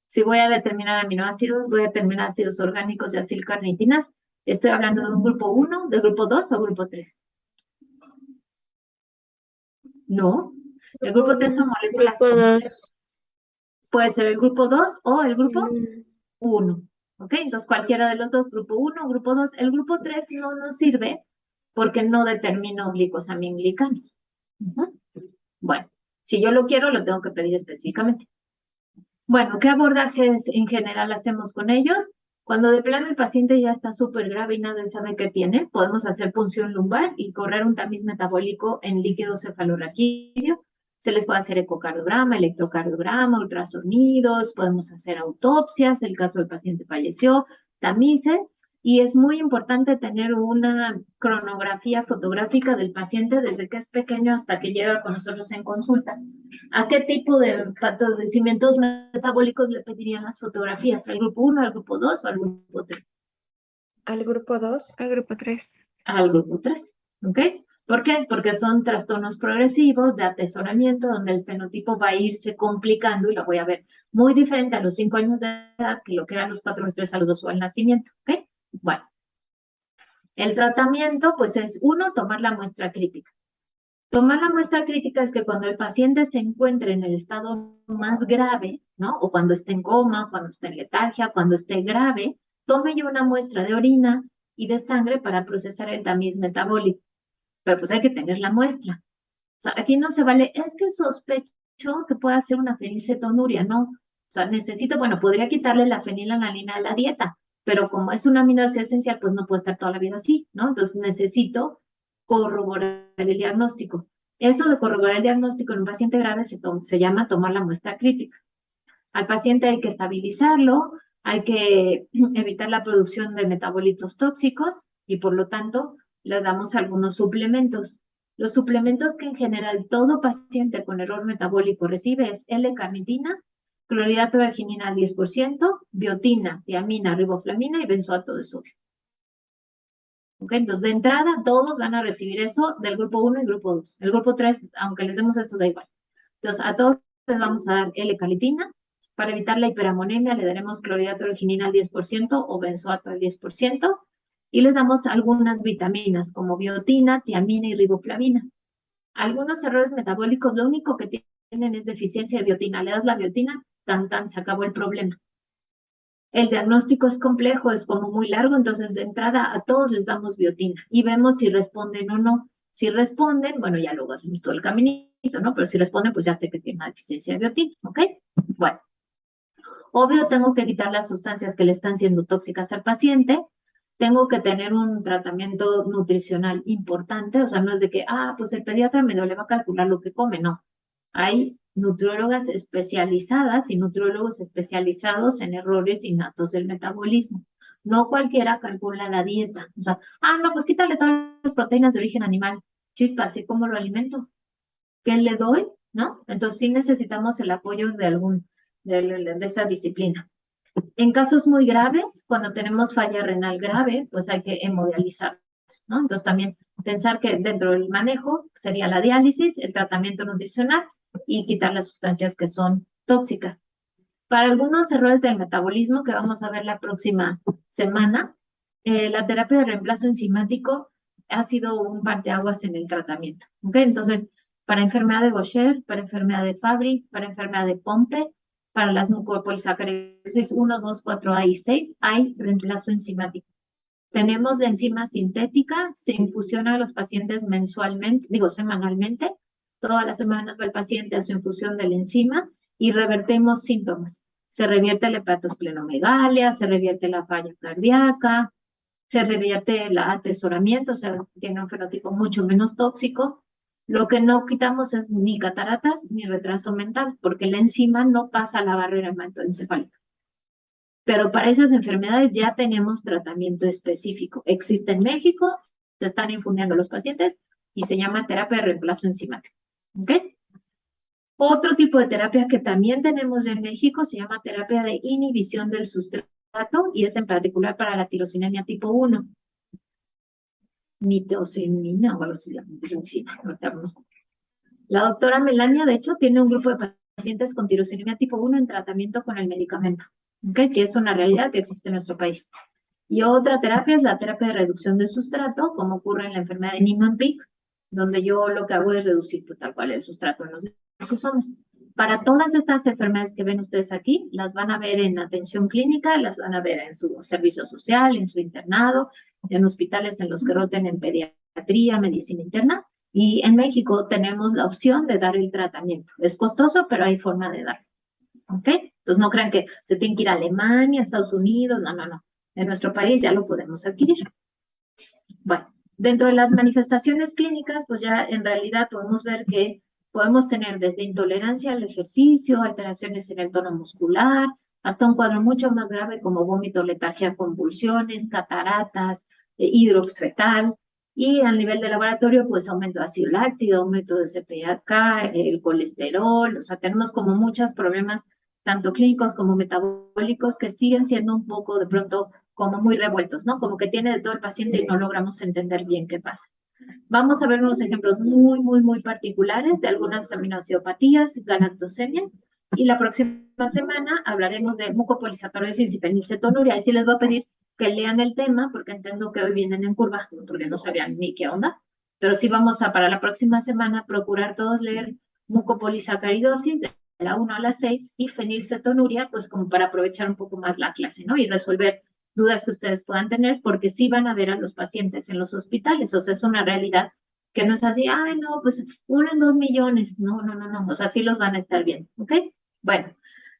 A: Si voy a determinar aminoácidos, voy a determinar ácidos orgánicos y acilcarnitinas. ¿Estoy hablando de un grupo 1, del grupo 2 o grupo 3? No. El grupo 3 son moléculas
C: Grupo
A: complejas.
C: 2.
A: Puede ser el grupo 2 o el grupo 1. ¿Ok? Entonces, cualquiera de los dos, grupo 1 o grupo 2. El grupo 3 no nos sirve porque no determino glicosaminglicanos. Bueno, si yo lo quiero, lo tengo que pedir específicamente. Bueno, ¿qué abordajes en general hacemos con ellos? Cuando de plano el paciente ya está súper grave y nadie sabe qué tiene, podemos hacer punción lumbar y correr un tamiz metabólico en líquido cefalorraquídeo. Se les puede hacer ecocardiograma, electrocardiograma, ultrasonidos, podemos hacer autopsias, el caso del paciente falleció, tamices, y es muy importante tener una cronografía fotográfica del paciente desde que es pequeño hasta que llega con nosotros en consulta. ¿A qué tipo de padecimientos metabólicos le pedirían las fotografías? ¿Al grupo 1, al grupo 2 o al grupo 3?
C: Al grupo 2. Al grupo 3.
A: Al grupo 3, ¿ok? ¿Por qué? Porque son trastornos progresivos de atesoramiento donde el fenotipo va a irse complicando y lo voy a ver muy diferente a los 5 años de edad que lo que eran los 4 meses a los 2 o al nacimiento, ¿ok? Bueno, el tratamiento pues es uno, tomar la muestra crítica. Tomar la muestra crítica es que cuando el paciente se encuentre en el estado más grave, ¿no? O cuando esté en coma, cuando esté en letargia, cuando esté grave, tome yo una muestra de orina y de sangre para procesar el tamiz metabólico. Pero pues hay que tener la muestra. sea, aquí no se vale, es que sospecho que pueda ser una fenilcetonuria, no. O sea, necesito, bueno, podría quitarle la fenilalanina de la dieta, pero como es un aminoácido esencial, pues no puede estar toda la vida así, ¿no? Entonces necesito corroborar el diagnóstico. Eso de corroborar el diagnóstico en un paciente grave se llama tomar la muestra crítica. Al paciente hay que estabilizarlo, hay que evitar la producción de metabolitos tóxicos y por lo tanto les damos algunos suplementos. Los suplementos que en general todo paciente con error metabólico recibe es L-carnitina, clorhidrato de arginina al 10%, biotina, tiamina, riboflavina y benzoato de sodio. ¿Okay? Entonces, de entrada, todos van a recibir eso del grupo 1 y grupo 2. El grupo 3, aunque les demos esto, da igual. Entonces, a todos les vamos a dar L-carnitina. Para evitar la hiperamonemia, le daremos clorhidrato de arginina al 10% o benzoato al 10%. Y les damos algunas vitaminas como biotina, tiamina y riboflavina. Algunos errores metabólicos, lo único que tienen es deficiencia de biotina. Le das la biotina, tan, se acabó el problema. El diagnóstico es complejo, es como muy largo, entonces de entrada a todos les damos biotina y vemos si responden o no. Si responden, bueno, ya luego hacemos todo el caminito, ¿no? Pero si responden, pues ya sé que tiene una deficiencia de biotina, ¿ok? Bueno, obvio tengo que quitar las sustancias que le están siendo tóxicas al paciente, tengo que tener un tratamiento nutricional importante, o sea, no es de que, pues el pediatra me le va a calcular lo que come, no. Hay nutriólogas especializadas y nutriólogos especializados en errores innatos del metabolismo. No cualquiera calcula la dieta. O sea, no, pues quítale todas las proteínas de origen animal. Chispas, ¿y cómo lo alimento? ¿Qué le doy? ¿No? Entonces sí necesitamos el apoyo de esa disciplina. En casos muy graves, cuando tenemos falla renal grave, pues hay que hemodializar, ¿no? Entonces también pensar que dentro del manejo sería la diálisis, el tratamiento nutricional y quitar las sustancias que son tóxicas. Para algunos errores del metabolismo que vamos a ver la próxima semana, la terapia de reemplazo enzimático ha sido un parteaguas en el tratamiento, ¿ok? Entonces, para enfermedad de Gaucher, para enfermedad de Fabry, para enfermedad de Pompe, para las mucopolisacáridos 1, 2, 4A y 6, hay reemplazo enzimático. Tenemos la enzima sintética, se infusiona a los pacientes mensualmente, semanalmente. Todas las semanas va el paciente a su infusión de la enzima y revertimos síntomas. Se revierte la hepatosplenomegalia, se revierte la falla cardíaca, se revierte el atesoramiento, o sea, tiene un fenotipo mucho menos tóxico. Lo que no quitamos es ni cataratas ni retraso mental, porque la enzima no pasa la barrera hematoencefálica. Pero para esas enfermedades ya tenemos tratamiento específico. Existe en México, se están infundiendo los pacientes y se llama terapia de reemplazo enzimático. ¿Ok? Otro tipo de terapia que también tenemos en México se llama terapia de inhibición del sustrato y es en particular para la tirosinemia tipo 1. Nitocinina o algo así, la doctora Melania, de hecho, tiene un grupo de pacientes con tirosinemia tipo 1 en tratamiento con el medicamento. ¿Okay? Sí, es una realidad que existe en nuestro país. Y otra terapia es la terapia de reducción de sustrato, como ocurre en la enfermedad de Niemann-Pick, donde yo lo que hago es reducir pues, tal cual el sustrato en los lisosomas. Para todas estas enfermedades que ven ustedes aquí, las van a ver en atención clínica, las van a ver en su servicio social, en su internado, en hospitales en los que roten en pediatría, medicina interna. Y en México tenemos la opción de dar el tratamiento. Es costoso, pero hay forma de darlo. ¿Ok? Entonces no crean que se tienen que ir a Alemania, Estados Unidos, no. En nuestro país ya lo podemos adquirir. Bueno, dentro de las manifestaciones clínicas, pues ya en realidad podemos ver que podemos tener desde intolerancia al ejercicio, alteraciones en el tono muscular, hasta un cuadro mucho más grave como vómito, letargia, convulsiones, cataratas, hidrox fetal. Y a nivel de laboratorio, pues aumento de ácido láctico, aumento de CPK, el colesterol, o sea, tenemos como muchos problemas, tanto clínicos como metabólicos, que siguen siendo un poco de pronto como muy revueltos, ¿no? Como que tiene de todo el paciente y no logramos entender bien qué pasa. Vamos a ver unos ejemplos muy particulares de algunas aminoacidopatías, galactosemia, y la próxima semana hablaremos de mucopolisacaridosis y fenilcetonuria. Y sí les voy a pedir que lean el tema, porque entiendo que hoy vienen en curva, porque no sabían ni qué onda, pero sí vamos a, para la próxima semana, procurar todos leer mucopolisacaridosis de la 1 a la 6 y fenilcetonuria, pues como para aprovechar un poco más la clase, ¿no? Y resolver dudas que ustedes puedan tener, porque sí van a ver a los pacientes en los hospitales, o sea, es una realidad que no es así, ay, no, pues 1 en 2 millones, no, no, no, no, o sea, sí los van a estar bien, ¿ok? Bueno,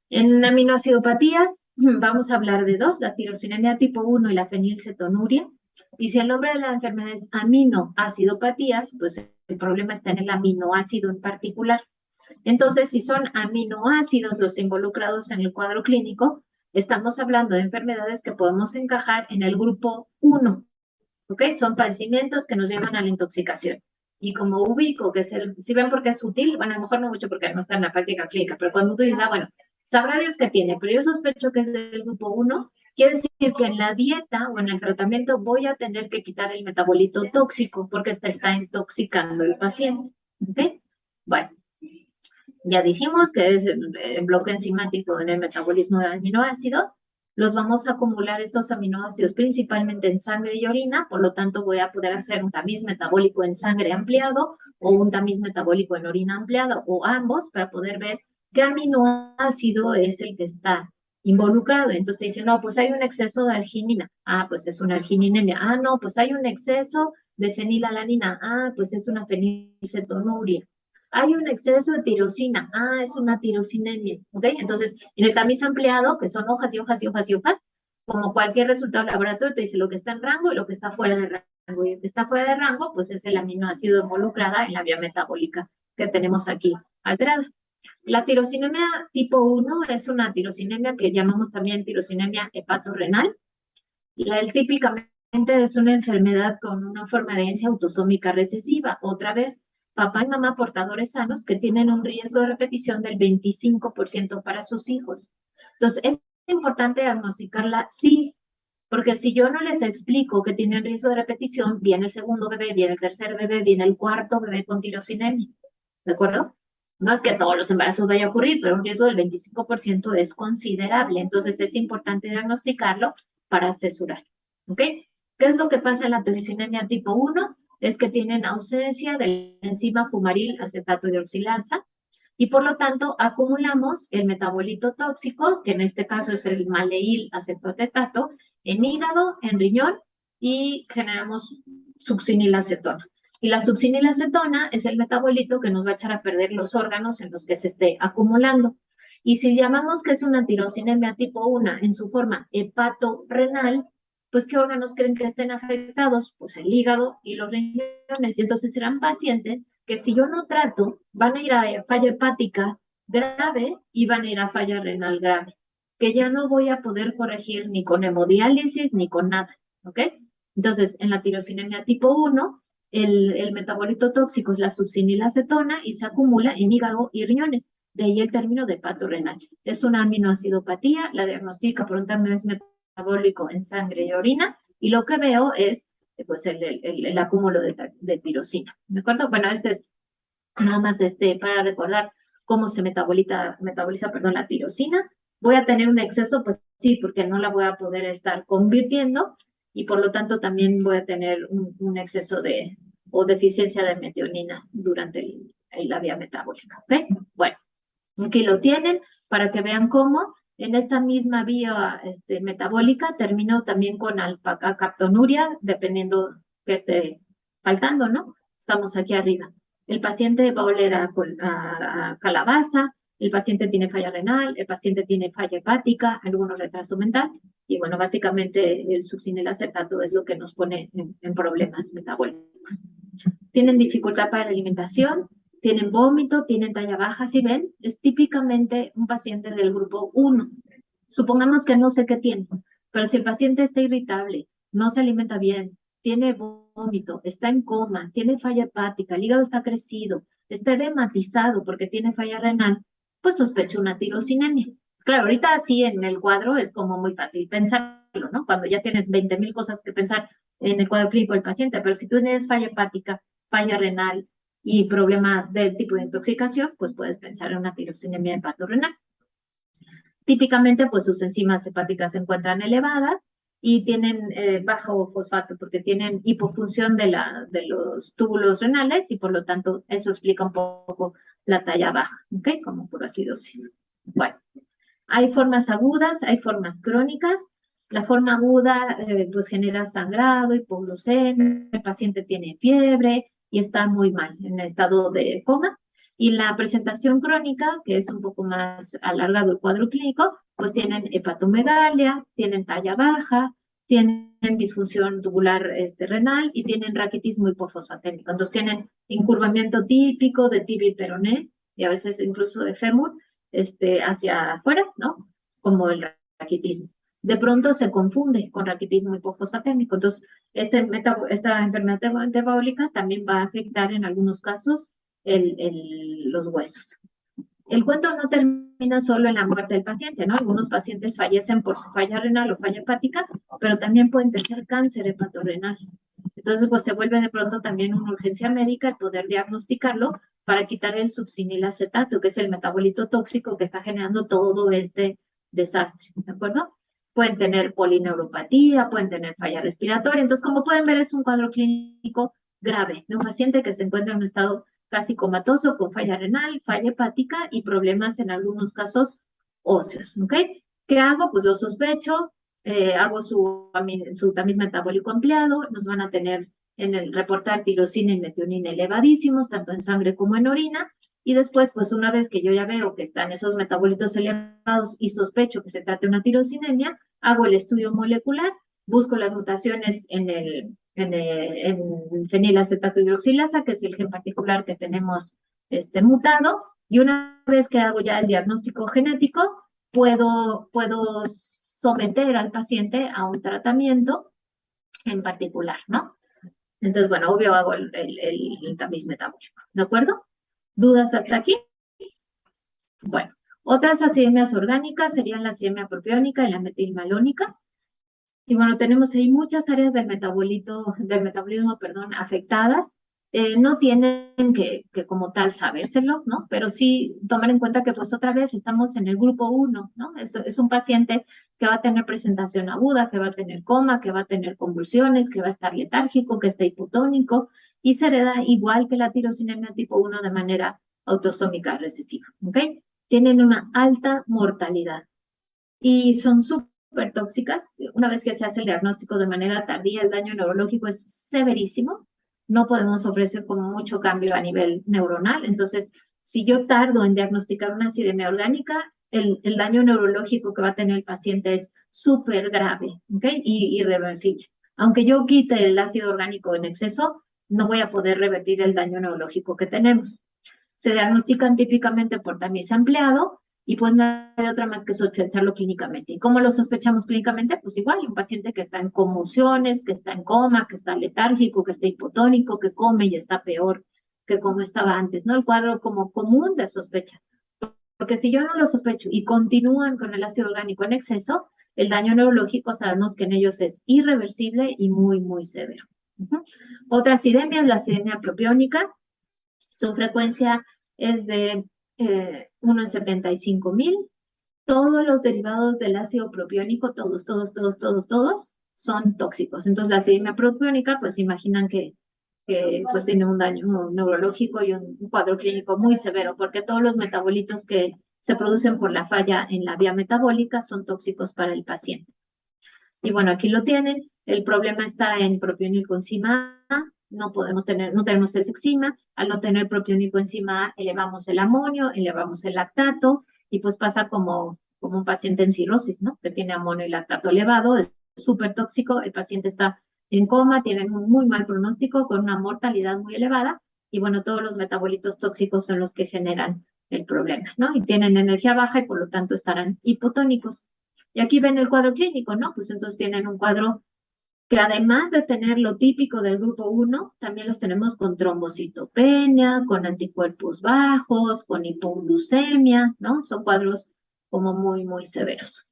A: en aminoacidopatías vamos a hablar de dos, la tirosinemia tipo 1 y la fenilcetonuria. Y si el nombre de la enfermedad es aminoacidopatías, pues el problema está en el aminoácido en particular. Entonces, si son aminoácidos los involucrados en el cuadro clínico, estamos hablando de enfermedades que podemos encajar en el grupo 1, ¿ok? Son padecimientos que nos llevan a la intoxicación. Y como ubico, que es si ven por qué es sutil, bueno, a lo mejor no mucho porque no está en la práctica clínica, pero cuando tú dices, bueno, sabrá Dios que tiene, pero yo sospecho que es del grupo 1, quiere decir que en la dieta o en el tratamiento voy a tener que quitar el metabolito tóxico porque está intoxicando el paciente, ¿ok? Bueno, ya dijimos que es el bloque enzimático en el metabolismo de aminoácidos. Los vamos a acumular estos aminoácidos principalmente en sangre y orina, por lo tanto voy a poder hacer un tamiz metabólico en sangre ampliado o un tamiz metabólico en orina ampliado o ambos para poder ver qué aminoácido es el que está involucrado. Entonces te dicen, no, pues hay un exceso de arginina. Ah, pues es una argininemia. Ah, no, pues hay un exceso de fenilalanina. Ah, pues es una fenilcetonuria. Hay un exceso de tirosina. Ah, es una tirosinemia. ¿Ok? Entonces, en el tamiz ampliado, que son hojas y hojas y hojas y hojas, como cualquier resultado de laboratorio, te dice lo que está en rango y lo que está fuera de rango. Y el que está fuera de rango, pues es el aminoácido involucrada en la vía metabólica que tenemos aquí alterada. La tirosinemia tipo 1 es una tirosinemia que llamamos también tirosinemia hepatorrenal. Típicamente es una enfermedad con una forma de herencia autosómica recesiva. Otra vez, papá y mamá portadores sanos que tienen un riesgo de repetición del 25% para sus hijos. Entonces, es importante diagnosticarla, sí, porque si yo no les explico que tienen riesgo de repetición, viene el segundo bebé, viene el tercer bebé, viene el cuarto bebé con tirosinemia. ¿De acuerdo? No es que todos los embarazos vaya a ocurrir, pero un riesgo del 25% es considerable. Entonces, es importante diagnosticarlo para asesorar. ¿Ok? ¿Qué es lo que pasa en la tirosinemia tipo 1? Es que tienen ausencia de la enzima fumaril acetato hidroxilasa y por lo tanto acumulamos el metabolito tóxico, que en este caso es el maleil acetoatetato, en hígado, en riñón y generamos succinilacetona. Y la succinilacetona es el metabolito que nos va a echar a perder los órganos en los que se esté acumulando. Y si llamamos que es una tirosinemia tipo 1 en su forma hepatorrenal, pues ¿qué órganos creen que estén afectados? Pues el hígado y los riñones. Y entonces serán pacientes que si yo no trato, van a ir a falla hepática grave y van a ir a falla renal grave, que ya no voy a poder corregir ni con hemodiálisis ni con nada, ¿ok? Entonces, en la tirosinemia tipo 1, el metabolito tóxico es la succinilacetona y se acumula en hígado y riñones. De ahí el término de hepatorrenal. Es una aminoacidopatía, la diagnostica por un tamiz metabólico en sangre y orina, y lo que veo es pues el acúmulo de tirosina. ¿De acuerdo? Bueno, este es nada más para recordar cómo se metaboliza, la tirosina. ¿Voy a tener un exceso? Pues sí, porque no la voy a poder estar convirtiendo y por lo tanto también voy a tener un exceso o deficiencia de metionina durante la vía metabólica. ¿Ok? Bueno, aquí lo tienen para que vean cómo en esta misma vía metabólica termino también con alpacaptonuria, dependiendo que esté faltando, ¿no? Estamos aquí arriba. El paciente va a oler a calabaza, el paciente tiene falla renal, el paciente tiene falla hepática, algunos retraso mental, y bueno, básicamente el succinilacetato es lo que nos pone en problemas metabólicos. Tienen dificultad para la alimentación, tienen vómito, tienen talla baja, si ven, es típicamente un paciente del grupo 1. Supongamos que no sé qué tiene, pero si el paciente está irritable, no se alimenta bien, tiene vómito, está en coma, tiene falla hepática, el hígado está crecido, está edematizado porque tiene falla renal, pues sospecho una tirosinemia. Claro, ahorita así en el cuadro es como muy fácil pensarlo, ¿no? Cuando ya tienes 20,000 cosas que pensar en el cuadro clínico del paciente, pero si tú tienes falla hepática, falla renal y problema del tipo de intoxicación, pues puedes pensar en una tirosinemia hepatorrenal. Típicamente, pues sus enzimas hepáticas se encuentran elevadas y tienen bajo fosfato porque tienen hipofunción de los túbulos renales y por lo tanto eso explica un poco la talla baja, ¿ok? Como por acidosis. Bueno, hay formas agudas, hay formas crónicas. La forma aguda pues genera sangrado, hipoglucemia, el paciente tiene fiebre, y está muy mal, en estado de coma. Y la presentación crónica, que es un poco más alargado el cuadro clínico, pues tienen hepatomegalia, tienen talla baja, tienen disfunción tubular renal y tienen raquitismo hipofosfatémico. Entonces tienen incurvamiento típico de tibia y peroné y a veces incluso de fémur hacia afuera, ¿no? Como el raquitismo. De pronto se confunde con raquitismo hipofosfatémico. Entonces, esta enfermedad metabólica también va a afectar en algunos casos los huesos. El cuento no termina solo en la muerte del paciente, ¿no? Algunos pacientes fallecen por su falla renal o falla hepática, pero también pueden tener cáncer hepatorrenal. Entonces, pues se vuelve de pronto también una urgencia médica el poder diagnosticarlo para quitar el succinilacetato, que es el metabolito tóxico que está generando todo este desastre, ¿de acuerdo? Pueden tener polineuropatía, pueden tener falla respiratoria. Entonces, como pueden ver, es un cuadro clínico grave de un paciente que se encuentra en un estado casi comatoso con falla renal, falla hepática y problemas en algunos casos óseos, ¿ok? ¿Qué hago? Pues lo sospecho, hago su tamiz metabólico ampliado, nos van a tener en el reportar tirosina y metionina elevadísimos, tanto en sangre como en orina, y después, pues una vez que yo ya veo que están esos metabolitos elevados y sospecho que se trata de una tirosinemia, hago el estudio molecular, busco las mutaciones en fenilacetato hidroxilasa, que es el gen particular que tenemos mutado, y una vez que hago ya el diagnóstico genético, puedo someter al paciente a un tratamiento en particular, ¿no? Entonces, bueno, obvio hago el tamiz metabólico, ¿de acuerdo? ¿Dudas hasta aquí? Bueno, otras acidemias orgánicas serían la acidemia propiónica y la metilmalónica. Y bueno, tenemos ahí muchas áreas del metabolismo, afectadas. No tienen que como tal sabérselos, ¿no? Pero sí tomar en cuenta que pues otra vez estamos en el grupo 1, ¿no? Es un paciente que va a tener presentación aguda, que va a tener coma, que va a tener convulsiones, que va a estar letárgico, que está hipotónico y se hereda igual que la tirosinemia tipo 1 de manera autosómica recesiva, ¿ok? Tienen una alta mortalidad y son súper tóxicas. Una vez que se hace el diagnóstico de manera tardía, el daño neurológico es severísimo. No podemos ofrecer como mucho cambio a nivel neuronal. Entonces, si yo tardo en diagnosticar una acidemia orgánica, el daño neurológico que va a tener el paciente es súper grave, ¿ok? Y irreversible. Aunque yo quite el ácido orgánico en exceso, no voy a poder revertir el daño neurológico que tenemos. Se diagnostican típicamente por tamiz ampliado y pues no hay otra más que sospecharlo clínicamente. ¿Y cómo lo sospechamos clínicamente? Pues igual, un paciente que está en convulsiones, que está en coma, que está letárgico, que está hipotónico, que come y está peor que como estaba antes, ¿no? El cuadro como común de sospecha. Porque si yo no lo sospecho y continúan con el ácido orgánico en exceso, el daño neurológico sabemos que en ellos es irreversible y muy, muy severo. Otra acidemia es la acidemia propiónica. Su frecuencia es de 1 en 75,000. Todos los derivados del ácido propiónico, todos, son tóxicos. Entonces, la acidemia propiónica, pues imaginan que pues tiene un daño neurológico y un cuadro clínico muy severo, porque todos los metabolitos que se producen por la falla en la vía metabólica son tóxicos para el paciente. Y bueno, aquí lo tienen. El problema está en propiónico enzima A. No tenemos esa enzima. Al no tener propiónico enzima A, elevamos el amonio, elevamos el lactato, y pues pasa como un paciente en cirrosis, ¿no? Que tiene amonio y lactato elevado, es súper tóxico, el paciente está en coma, tienen un muy mal pronóstico con una mortalidad muy elevada, y bueno, todos los metabolitos tóxicos son los que generan el problema, ¿no? Y tienen energía baja y por lo tanto estarán hipotónicos. Y aquí ven el cuadro clínico, ¿no? Pues entonces tienen un cuadro que además de tener lo típico del grupo 1, también los tenemos con trombocitopenia, con anticuerpos bajos, con hipoglucemia, ¿no? Son cuadros como muy, muy severos.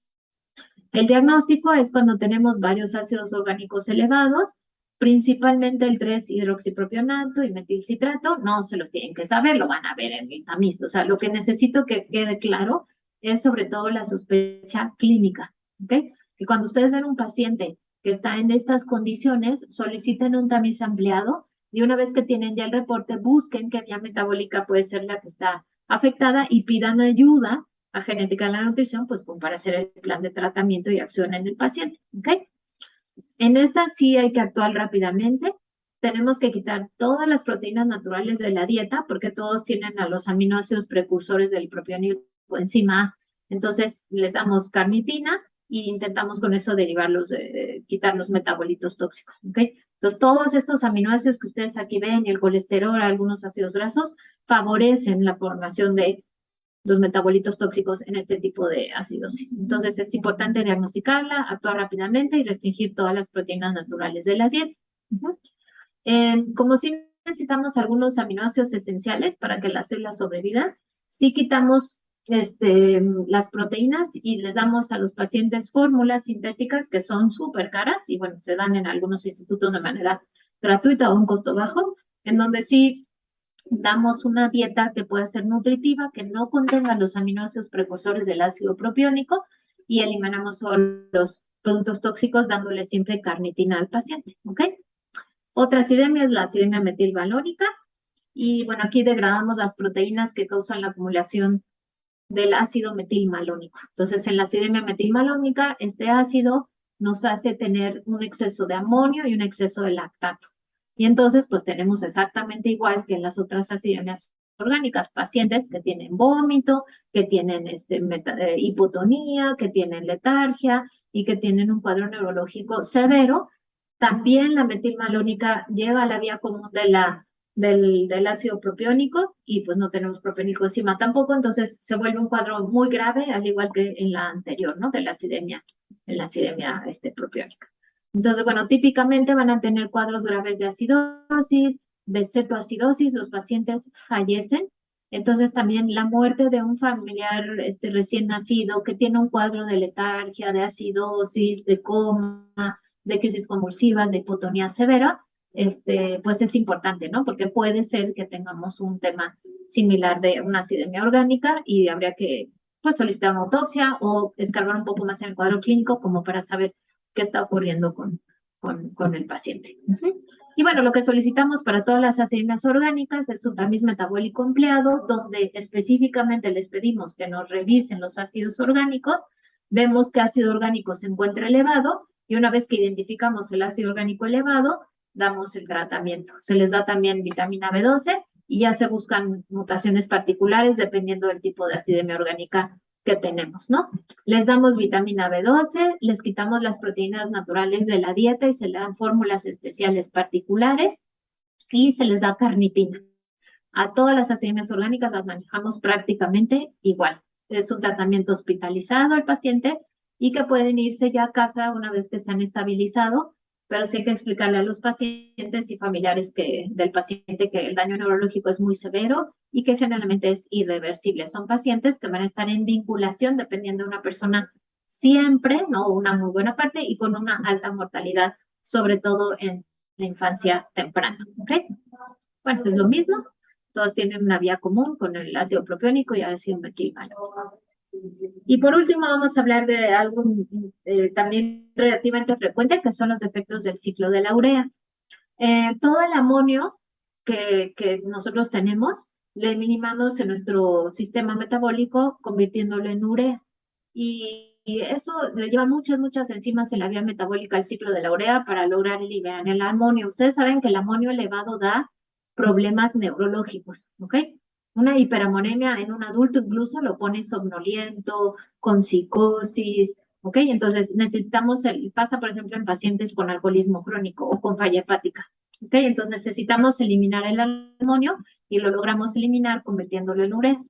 A: El diagnóstico es cuando tenemos varios ácidos orgánicos elevados, principalmente el 3-hidroxipropionato y metilcitrato. No se los tienen que saber, lo van a ver en el tamiz. O sea, lo que necesito que quede claro es sobre todo la sospecha clínica, ¿ok? Que cuando ustedes ven un paciente que está en estas condiciones, soliciten un tamiz ampliado y una vez que tienen ya el reporte, busquen qué vía metabólica puede ser la que está afectada y pidan ayuda a genética de la nutrición, pues como para hacer el plan de tratamiento y acción en el paciente, ¿ok? En esta sí hay que actuar rápidamente. tenemos que quitar todas las proteínas naturales de la dieta porque todos tienen a los aminoácidos precursores del propiónico enzima A. Entonces les damos carnitina y intentamos con eso derivarlos, quitar los metabolitos tóxicos, ¿ok? Entonces todos estos aminoácidos que ustedes aquí ven y el colesterol, algunos ácidos grasos, favorecen la formación de los metabolitos tóxicos en este tipo de acidosis. Entonces es importante diagnosticarla, actuar rápidamente y restringir todas las proteínas naturales de la dieta. Como si necesitamos algunos aminoácidos esenciales para que las células sobrevivan, sí quitamos las proteínas y les damos a los pacientes fórmulas sintéticas que son súper caras y bueno, se dan en algunos institutos de manera gratuita o a un costo bajo, en donde sí damos una dieta que pueda ser nutritiva, que no contenga los aminoácidos precursores del ácido propiónico y eliminamos todos los productos tóxicos dándole siempre carnitina al paciente, ¿ok? Otra acidemia es la acidemia metilvalónica y bueno, aquí degradamos las proteínas que causan la acumulación del ácido metilmalónico. Entonces, en la acidemia metilmalónica, este ácido nos hace tener un exceso de amonio y un exceso de lactato. Y entonces, pues tenemos exactamente igual que en las otras acidemias orgánicas, pacientes que tienen vómito, que tienen hipotonía, que tienen letargia y que tienen un cuadro neurológico severo. También la metilmalónica lleva a la vía común del ácido propiónico y pues no tenemos propiónico encima tampoco, entonces se vuelve un cuadro muy grave, al igual que en la anterior, ¿no? De la acidemia, en la acidemia propiónica. Entonces, bueno, típicamente van a tener cuadros graves de acidosis, de cetoacidosis, los pacientes fallecen. Entonces, también la muerte de un familiar recién nacido que tiene un cuadro de letargia, de acidosis, de coma, de crisis convulsivas, de hipotonía severa, pues es importante, ¿no? Porque puede ser que tengamos un tema similar de una acidemia orgánica y habría que, pues, solicitar una autopsia o escarbar un poco más en el cuadro clínico como para saber qué está ocurriendo con el paciente. Y bueno, lo que solicitamos para todas las acidemias orgánicas es un tamiz metabólico empleado, donde específicamente les pedimos que nos revisen los ácidos orgánicos, vemos que ácido orgánico se encuentra elevado, y una vez que identificamos el ácido orgánico elevado, damos el tratamiento. Se les da también vitamina B12 y ya se buscan mutaciones particulares dependiendo del tipo de acidemia orgánica que tenemos, ¿no? Les damos vitamina B12, les quitamos las proteínas naturales de la dieta y se le dan fórmulas especiales particulares y se les da carnitina. A todas las acidemias orgánicas las manejamos prácticamente igual. Es un tratamiento hospitalizado al paciente y que pueden irse ya a casa una vez que se han estabilizado, pero sí hay que explicarle a los pacientes y familiares del paciente que el daño neurológico es muy severo y que generalmente es irreversible. Son pacientes que van a estar en vinculación dependiendo de una persona siempre, ¿no? Una muy buena parte y con una alta mortalidad, sobre todo en la infancia temprana, ¿ok? Bueno, es lo mismo. Todos tienen una vía común con el ácido propiónico y el ácido metilmalónico. Y por último vamos a hablar de algo también relativamente frecuente, que son los efectos del ciclo de la urea. Todo el amonio que nosotros tenemos, le eliminamos en nuestro sistema metabólico convirtiéndolo en urea. Y eso le lleva muchas enzimas en la vía metabólica al ciclo de la urea para lograr liberar el amonio. Ustedes saben que el amonio elevado da problemas neurológicos, ¿ok? Una hiperamonemia en un adulto incluso lo pone somnoliento, con psicosis, ¿ok? Entonces necesitamos, pasa por ejemplo en pacientes con alcoholismo crónico o con falla hepática, ¿ok? Entonces necesitamos eliminar el amonio y lo logramos eliminar convirtiéndolo en urea.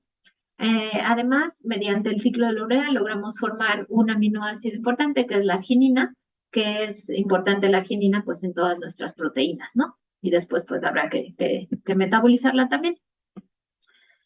A: Además, mediante el ciclo de la urea logramos formar un aminoácido importante que es la arginina, que es importante la arginina pues en todas nuestras proteínas, ¿no? Y después pues habrá que metabolizarla también.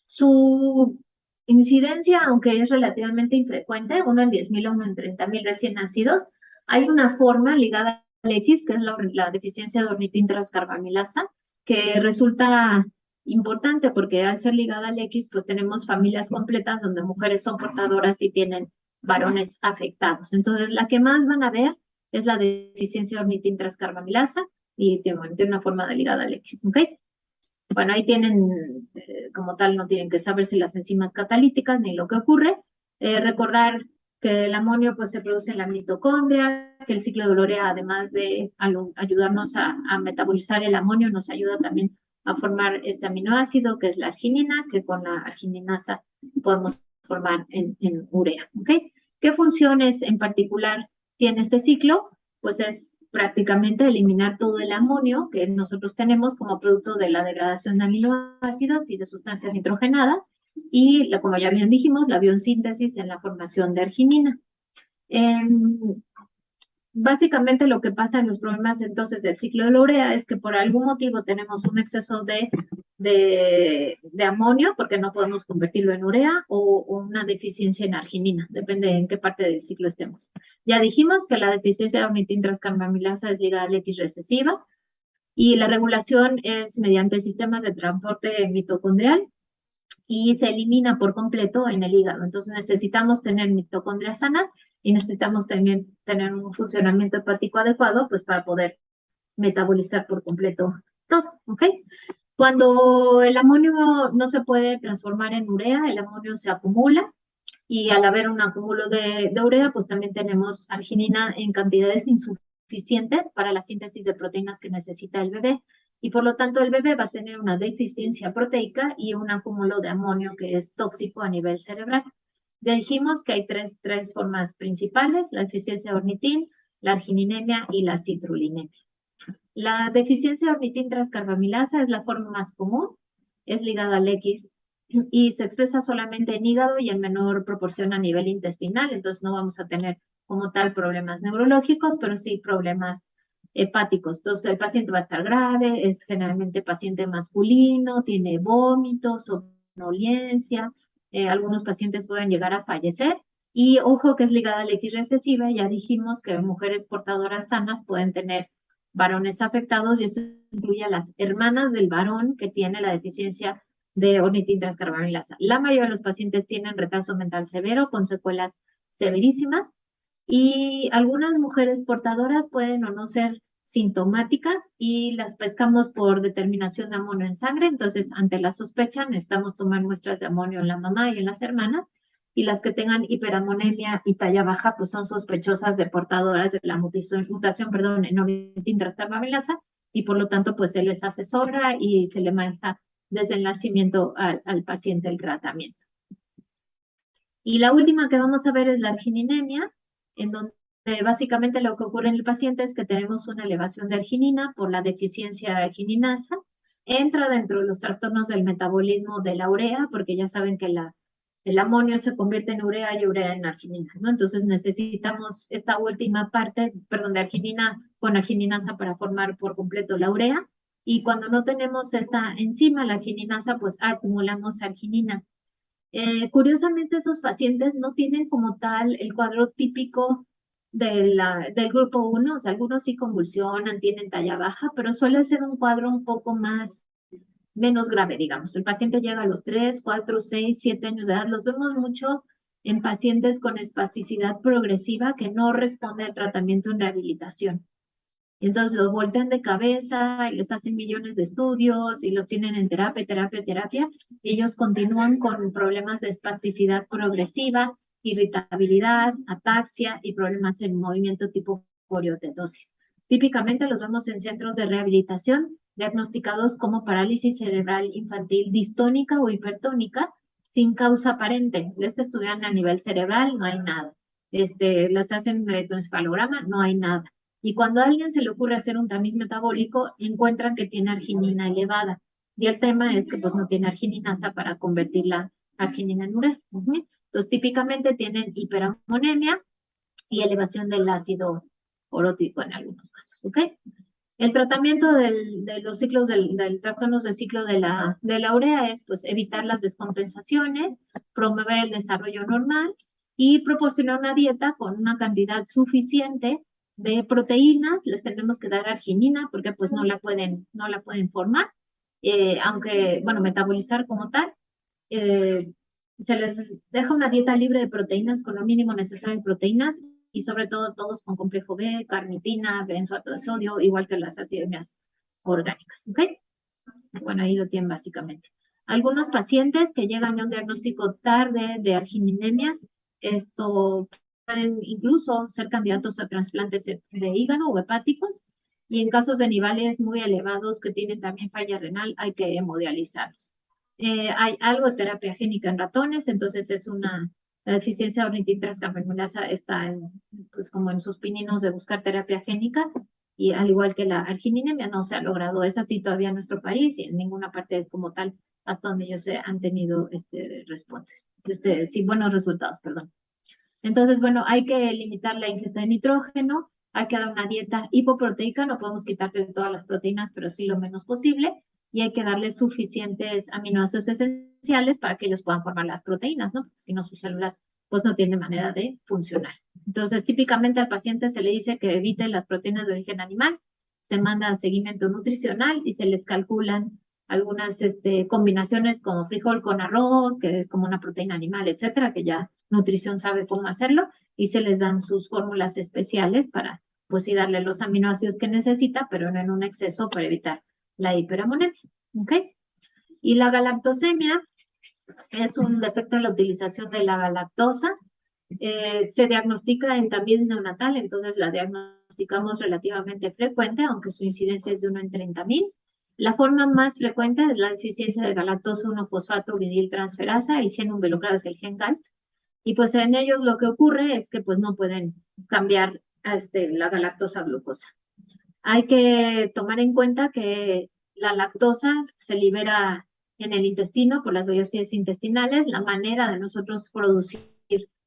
A: Su incidencia, aunque es relativamente infrecuente, 1 en 10.000 o 1 en 30.000 recién nacidos, hay una forma ligada al X, que es la deficiencia de ornitina transcarbamilasa, que resulta importante porque al ser ligada al X, pues tenemos familias completas donde mujeres son portadoras y tienen varones afectados. Entonces, la que más van a ver es la deficiencia de ornitina transcarbamilasa y tiene una forma de ligada al X, ¿ok? Bueno, ahí tienen, como tal, no tienen que saberse las enzimas catalíticas ni lo que ocurre. Recordar que el amonio pues se produce en la mitocondria, que el ciclo de urea, además de ayudarnos a metabolizar el amonio, nos ayuda también a formar este aminoácido que es la arginina, que con la argininasa podemos formar en urea, ¿ok? ¿Qué funciones en particular tiene este ciclo? Pues es prácticamente eliminar todo el amonio que nosotros tenemos como producto de la degradación de aminoácidos y de sustancias nitrogenadas, y, como ya bien dijimos, la biosíntesis en la formación de arginina. Básicamente lo que pasa en los problemas entonces del ciclo de la urea es que por algún motivo tenemos un exceso de amonio porque no podemos convertirlo en urea, o una deficiencia en arginina, depende en qué parte del ciclo estemos. Ya dijimos que la deficiencia de ornitintranscarbamilasa es ligada al X recesiva, y la regulación es mediante sistemas de transporte mitocondrial, y se elimina por completo en el hígado. Entonces necesitamos tener mitocondrias sanas y necesitamos tener un funcionamiento hepático adecuado pues para poder metabolizar por completo todo, ¿ok? Cuando el amonio no se puede transformar en urea, el amonio se acumula, y al haber un acúmulo de urea, pues también tenemos arginina en cantidades insuficientes para la síntesis de proteínas que necesita el bebé, y por lo tanto el bebé va a tener una deficiencia proteica y un acúmulo de amonio que es tóxico a nivel cerebral. Ya dijimos que hay tres formas principales: la deficiencia de ornitín, la argininemia y la citrullinemia. La deficiencia de ornitintranscarbamilasa es la forma más común, es ligada al X y se expresa solamente en hígado y en menor proporción a nivel intestinal, entonces no vamos a tener como tal problemas neurológicos, pero sí problemas hepáticos. Entonces el paciente va a estar grave, es generalmente paciente masculino, tiene vómitos, somnolencia, algunos pacientes pueden llegar a fallecer. Y ojo que es ligada al X recesiva, ya dijimos que mujeres portadoras sanas pueden tener varones afectados, y eso incluye a las hermanas del varón que tiene la deficiencia de ornitintranscarbamilasa. La mayoría de los pacientes tienen retraso mental severo con secuelas severísimas, y algunas mujeres portadoras pueden o no ser sintomáticas y las pescamos por determinación de amonio en sangre. Entonces, ante la sospecha, necesitamos tomar muestras de amonio en la mamá y en las hermanas, y las que tengan hiperamonemia y talla baja, pues son sospechosas de portadoras de la mutación en ornitintranscarbamilasa, y por lo tanto, pues se les asesora y se le maneja desde el nacimiento al paciente el tratamiento. Y la última que vamos a ver es la argininemia, en donde básicamente lo que ocurre en el paciente es que tenemos una elevación de arginina por la deficiencia de argininasa. Entra dentro de los trastornos del metabolismo de la urea, porque ya saben que el amonio se convierte en urea y urea en arginina, ¿no? Entonces necesitamos esta última parte, perdón, de arginina con argininasa para formar por completo la urea. Y cuando no tenemos esta enzima, la argininasa, pues acumulamos arginina. Curiosamente, estos pacientes no tienen como tal el cuadro típico del grupo 1, o sea, algunos sí convulsionan, tienen talla baja, pero suele ser un cuadro un poco menos grave, digamos. El paciente llega a los 3, 4, 6, 7 años de edad. Los vemos mucho en pacientes con espasticidad progresiva que no responde al tratamiento en rehabilitación. Entonces los voltean de cabeza y les hacen millones de estudios y los tienen en terapia. Y ellos continúan con problemas de espasticidad progresiva, irritabilidad, ataxia y problemas en movimiento tipo coriotetosis. Típicamente los vemos en centros de rehabilitación diagnosticados como parálisis cerebral infantil distónica o hipertónica sin causa aparente. Les estudian a nivel cerebral, no hay nada. Les hacen un electroencefalograma, no hay nada. Y cuando a alguien se le ocurre hacer un tamiz metabólico, encuentran que tiene arginina elevada. Y el tema es que pues no tiene argininasa para convertir la arginina en urea. Entonces, típicamente tienen hiperamonemia y elevación del ácido orótico en algunos casos. ¿Ok? El tratamiento de los ciclos del trastornos de ciclo de la urea es pues evitar las descompensaciones, promover el desarrollo normal y proporcionar una dieta con una cantidad suficiente de proteínas. Les tenemos que dar arginina porque pues no la pueden formar, aunque, bueno, metabolizar como tal. Se les deja una dieta libre de proteínas con lo mínimo necesario de proteínas, y sobre todo todos con complejo B, carnitina, benzoato de sodio, igual que las acidemias orgánicas, ¿ok? Bueno, ahí lo tienen básicamente. Algunos pacientes que llegan a un diagnóstico tarde de argininemias, esto pueden incluso ser candidatos a trasplantes de hígado o hepáticos, y en casos de niveles muy elevados que tienen también falla renal, hay que hemodializarlos. Hay algo de terapia génica en ratones, entonces la deficiencia de ornitintranscarbamilasa está pues como en sus pininos de buscar terapia génica, y al igual que la argininemia no se ha logrado, es así todavía en nuestro país y en ninguna parte como tal, hasta donde ellos han tenido respuestas, sí, buenos resultados, perdón. Entonces, bueno, hay que limitar la ingesta de nitrógeno, hay que dar una dieta hipoproteica, no podemos quitarte todas las proteínas, pero sí lo menos posible, y hay que darle suficientes aminoácidos esenciales para que ellos puedan formar las proteínas, ¿no? Porque si no, sus células pues no tienen manera de funcionar. Entonces, típicamente al paciente se le dice que evite las proteínas de origen animal, se manda seguimiento nutricional y se les calculan algunas combinaciones como frijol con arroz, que es como una proteína animal, etcétera, que ya nutrición sabe cómo hacerlo, y se les dan sus fórmulas especiales para, pues sí, darle los aminoácidos que necesita, pero no en un exceso para evitar la hiperamonemia, ¿ok? Y la galactosemia es un defecto en la utilización de la galactosa. Se diagnostica en tamiz neonatal, entonces la diagnosticamos relativamente frecuente, aunque su incidencia es de 1 en 30,000. La forma más frecuente es la deficiencia de galactosa 1-fosfato uridiltransferasa, el gen involucrado es el gen GALT, y pues en ellos lo que ocurre es que pues no pueden cambiar la galactosa a glucosa. Hay que tomar en cuenta que la lactosa se libera en el intestino por las vellosidades intestinales. La manera de nosotros producir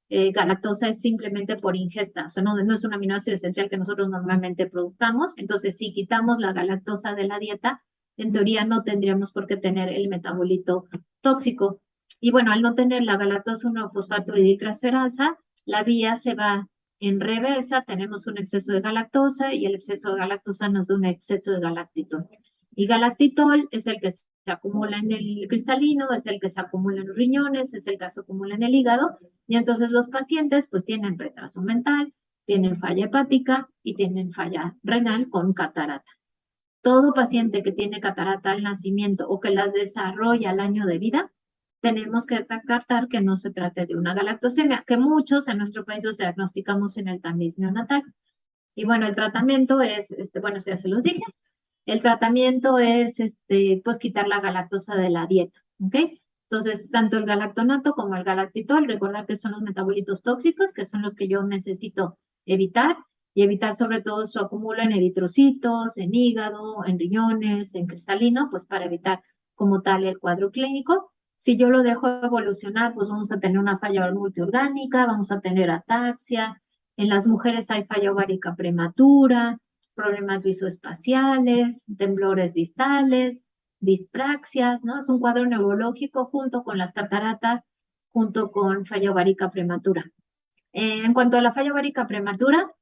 A: galactosa es simplemente por ingesta, o sea, no es un aminoácido esencial que nosotros normalmente produzcamos. Entonces, si quitamos la galactosa de la dieta, en teoría no tendríamos por qué tener el metabolito tóxico. Y bueno, al no tener la galactosa 1-fosfato uridiltransferasa, la vía se va en reversa, tenemos un exceso de galactosa y el exceso de galactosa nos da un exceso de galactitol. Y galactitol es el que se acumula en el cristalino, es el que se acumula en los riñones, es el que se acumula en el hígado, y entonces los pacientes pues tienen retraso mental, tienen falla hepática y tienen falla renal con cataratas. Todo paciente que tiene catarata al nacimiento o que las desarrolla al año de vida, tenemos que descartar que no se trate de una galactosemia, que muchos en nuestro país los diagnosticamos en el tamiz neonatal. Y bueno, el tratamiento es, bueno, ya se los dije, el tratamiento es, pues quitar la galactosa de la dieta, ¿ok? Entonces, tanto el galactonato como el galactitol, recordar que son los metabolitos tóxicos, que son los que yo necesito evitar, y evitar sobre todo su acumulo en eritrocitos, en hígado, en riñones, en cristalino, pues para evitar como tal el cuadro clínico. Si yo lo dejo evolucionar, pues vamos a tener una falla multiorgánica, vamos a tener ataxia. En las mujeres hay falla ovárica prematura, problemas visoespaciales, temblores distales, dispraxias, ¿no? Es un cuadro neurológico junto con las cataratas, junto con falla ovárica prematura. En cuanto a la falla ovárica prematura,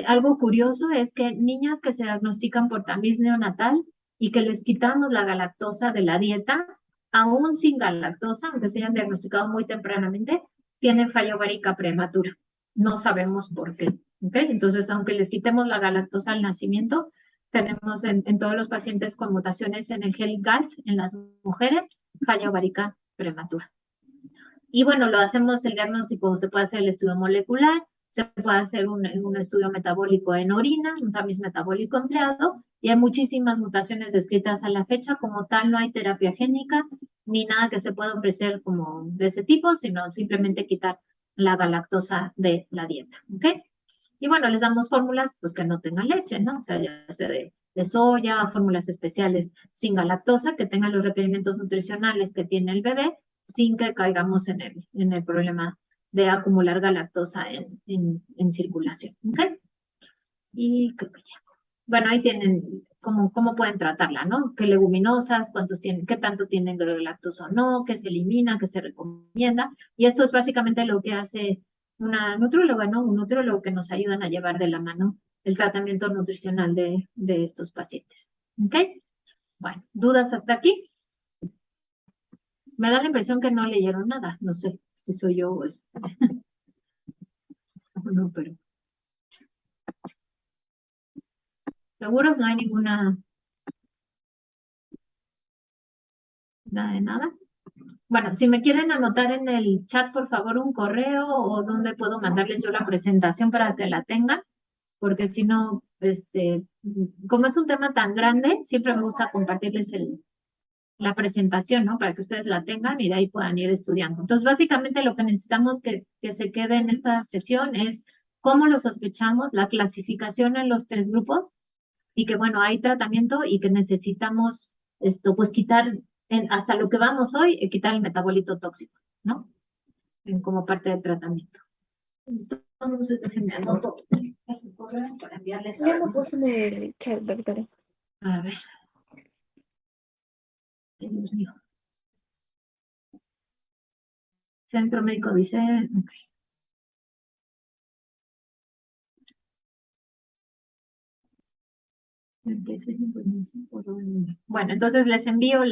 A: algo curioso es que niñas que se diagnostican por tamiz neonatal y que les quitamos la galactosa de la dieta, aún sin galactosa, aunque se hayan diagnosticado muy tempranamente, tienen falla ovárica prematura. No sabemos por qué. ¿Okay? Entonces, aunque les quitemos la galactosa al nacimiento, tenemos en todos los pacientes con mutaciones en el gen GALT, en las mujeres, falla ovárica prematura. Y bueno, lo hacemos el diagnóstico, se puede hacer el estudio molecular, se puede hacer un estudio metabólico en orina, un tamiz metabólico empleado, y hay muchísimas mutaciones descritas a la fecha. Como tal, no hay terapia génica ni nada que se pueda ofrecer como de ese tipo, sino simplemente quitar la galactosa de la dieta, ¿ok? Y bueno, les damos fórmulas pues que no tengan leche, ¿no? O sea, ya sea de soya, fórmulas especiales sin galactosa, que tengan los requerimientos nutricionales que tiene el bebé, sin que caigamos en el problema de acumular galactosa en circulación, ¿ok? Y creo que ya. Bueno, ahí tienen cómo pueden tratarla, ¿no? ¿Qué leguminosas, cuántos tienen, qué tanto tienen de lactosa o no, qué se elimina, qué se recomienda? Y esto es básicamente lo que hace una nutróloga, ¿no? Un nutriólogo que nos ayudan a llevar de la mano el tratamiento nutricional de estos pacientes, ¿ok? Bueno, ¿dudas hasta aquí? Me da la impresión que no leyeron nada, no sé si soy yo o es... no, pero... ¿Seguros? No hay ninguna... nada de nada. Bueno, si me quieren anotar en el chat, por favor, un correo o dónde puedo mandarles yo la presentación para que la tengan, porque si no, como es un tema tan grande, siempre me gusta compartirles la presentación, ¿no? Para que ustedes la tengan y de ahí puedan ir estudiando. Entonces, básicamente lo que necesitamos que se quede en esta sesión es cómo lo sospechamos, la clasificación en los 3 grupos y que, bueno, hay tratamiento y que necesitamos pues quitar, hasta lo que vamos hoy, quitar el metabolito tóxico, ¿no? Como parte del tratamiento. Entonces, déjenme anoto el correo para enviarles
C: Ya lo puse en el chat, doctora.
A: A ver. Ay, Dios mío. Centro Médico Vicente. Ok. Bueno, entonces les envío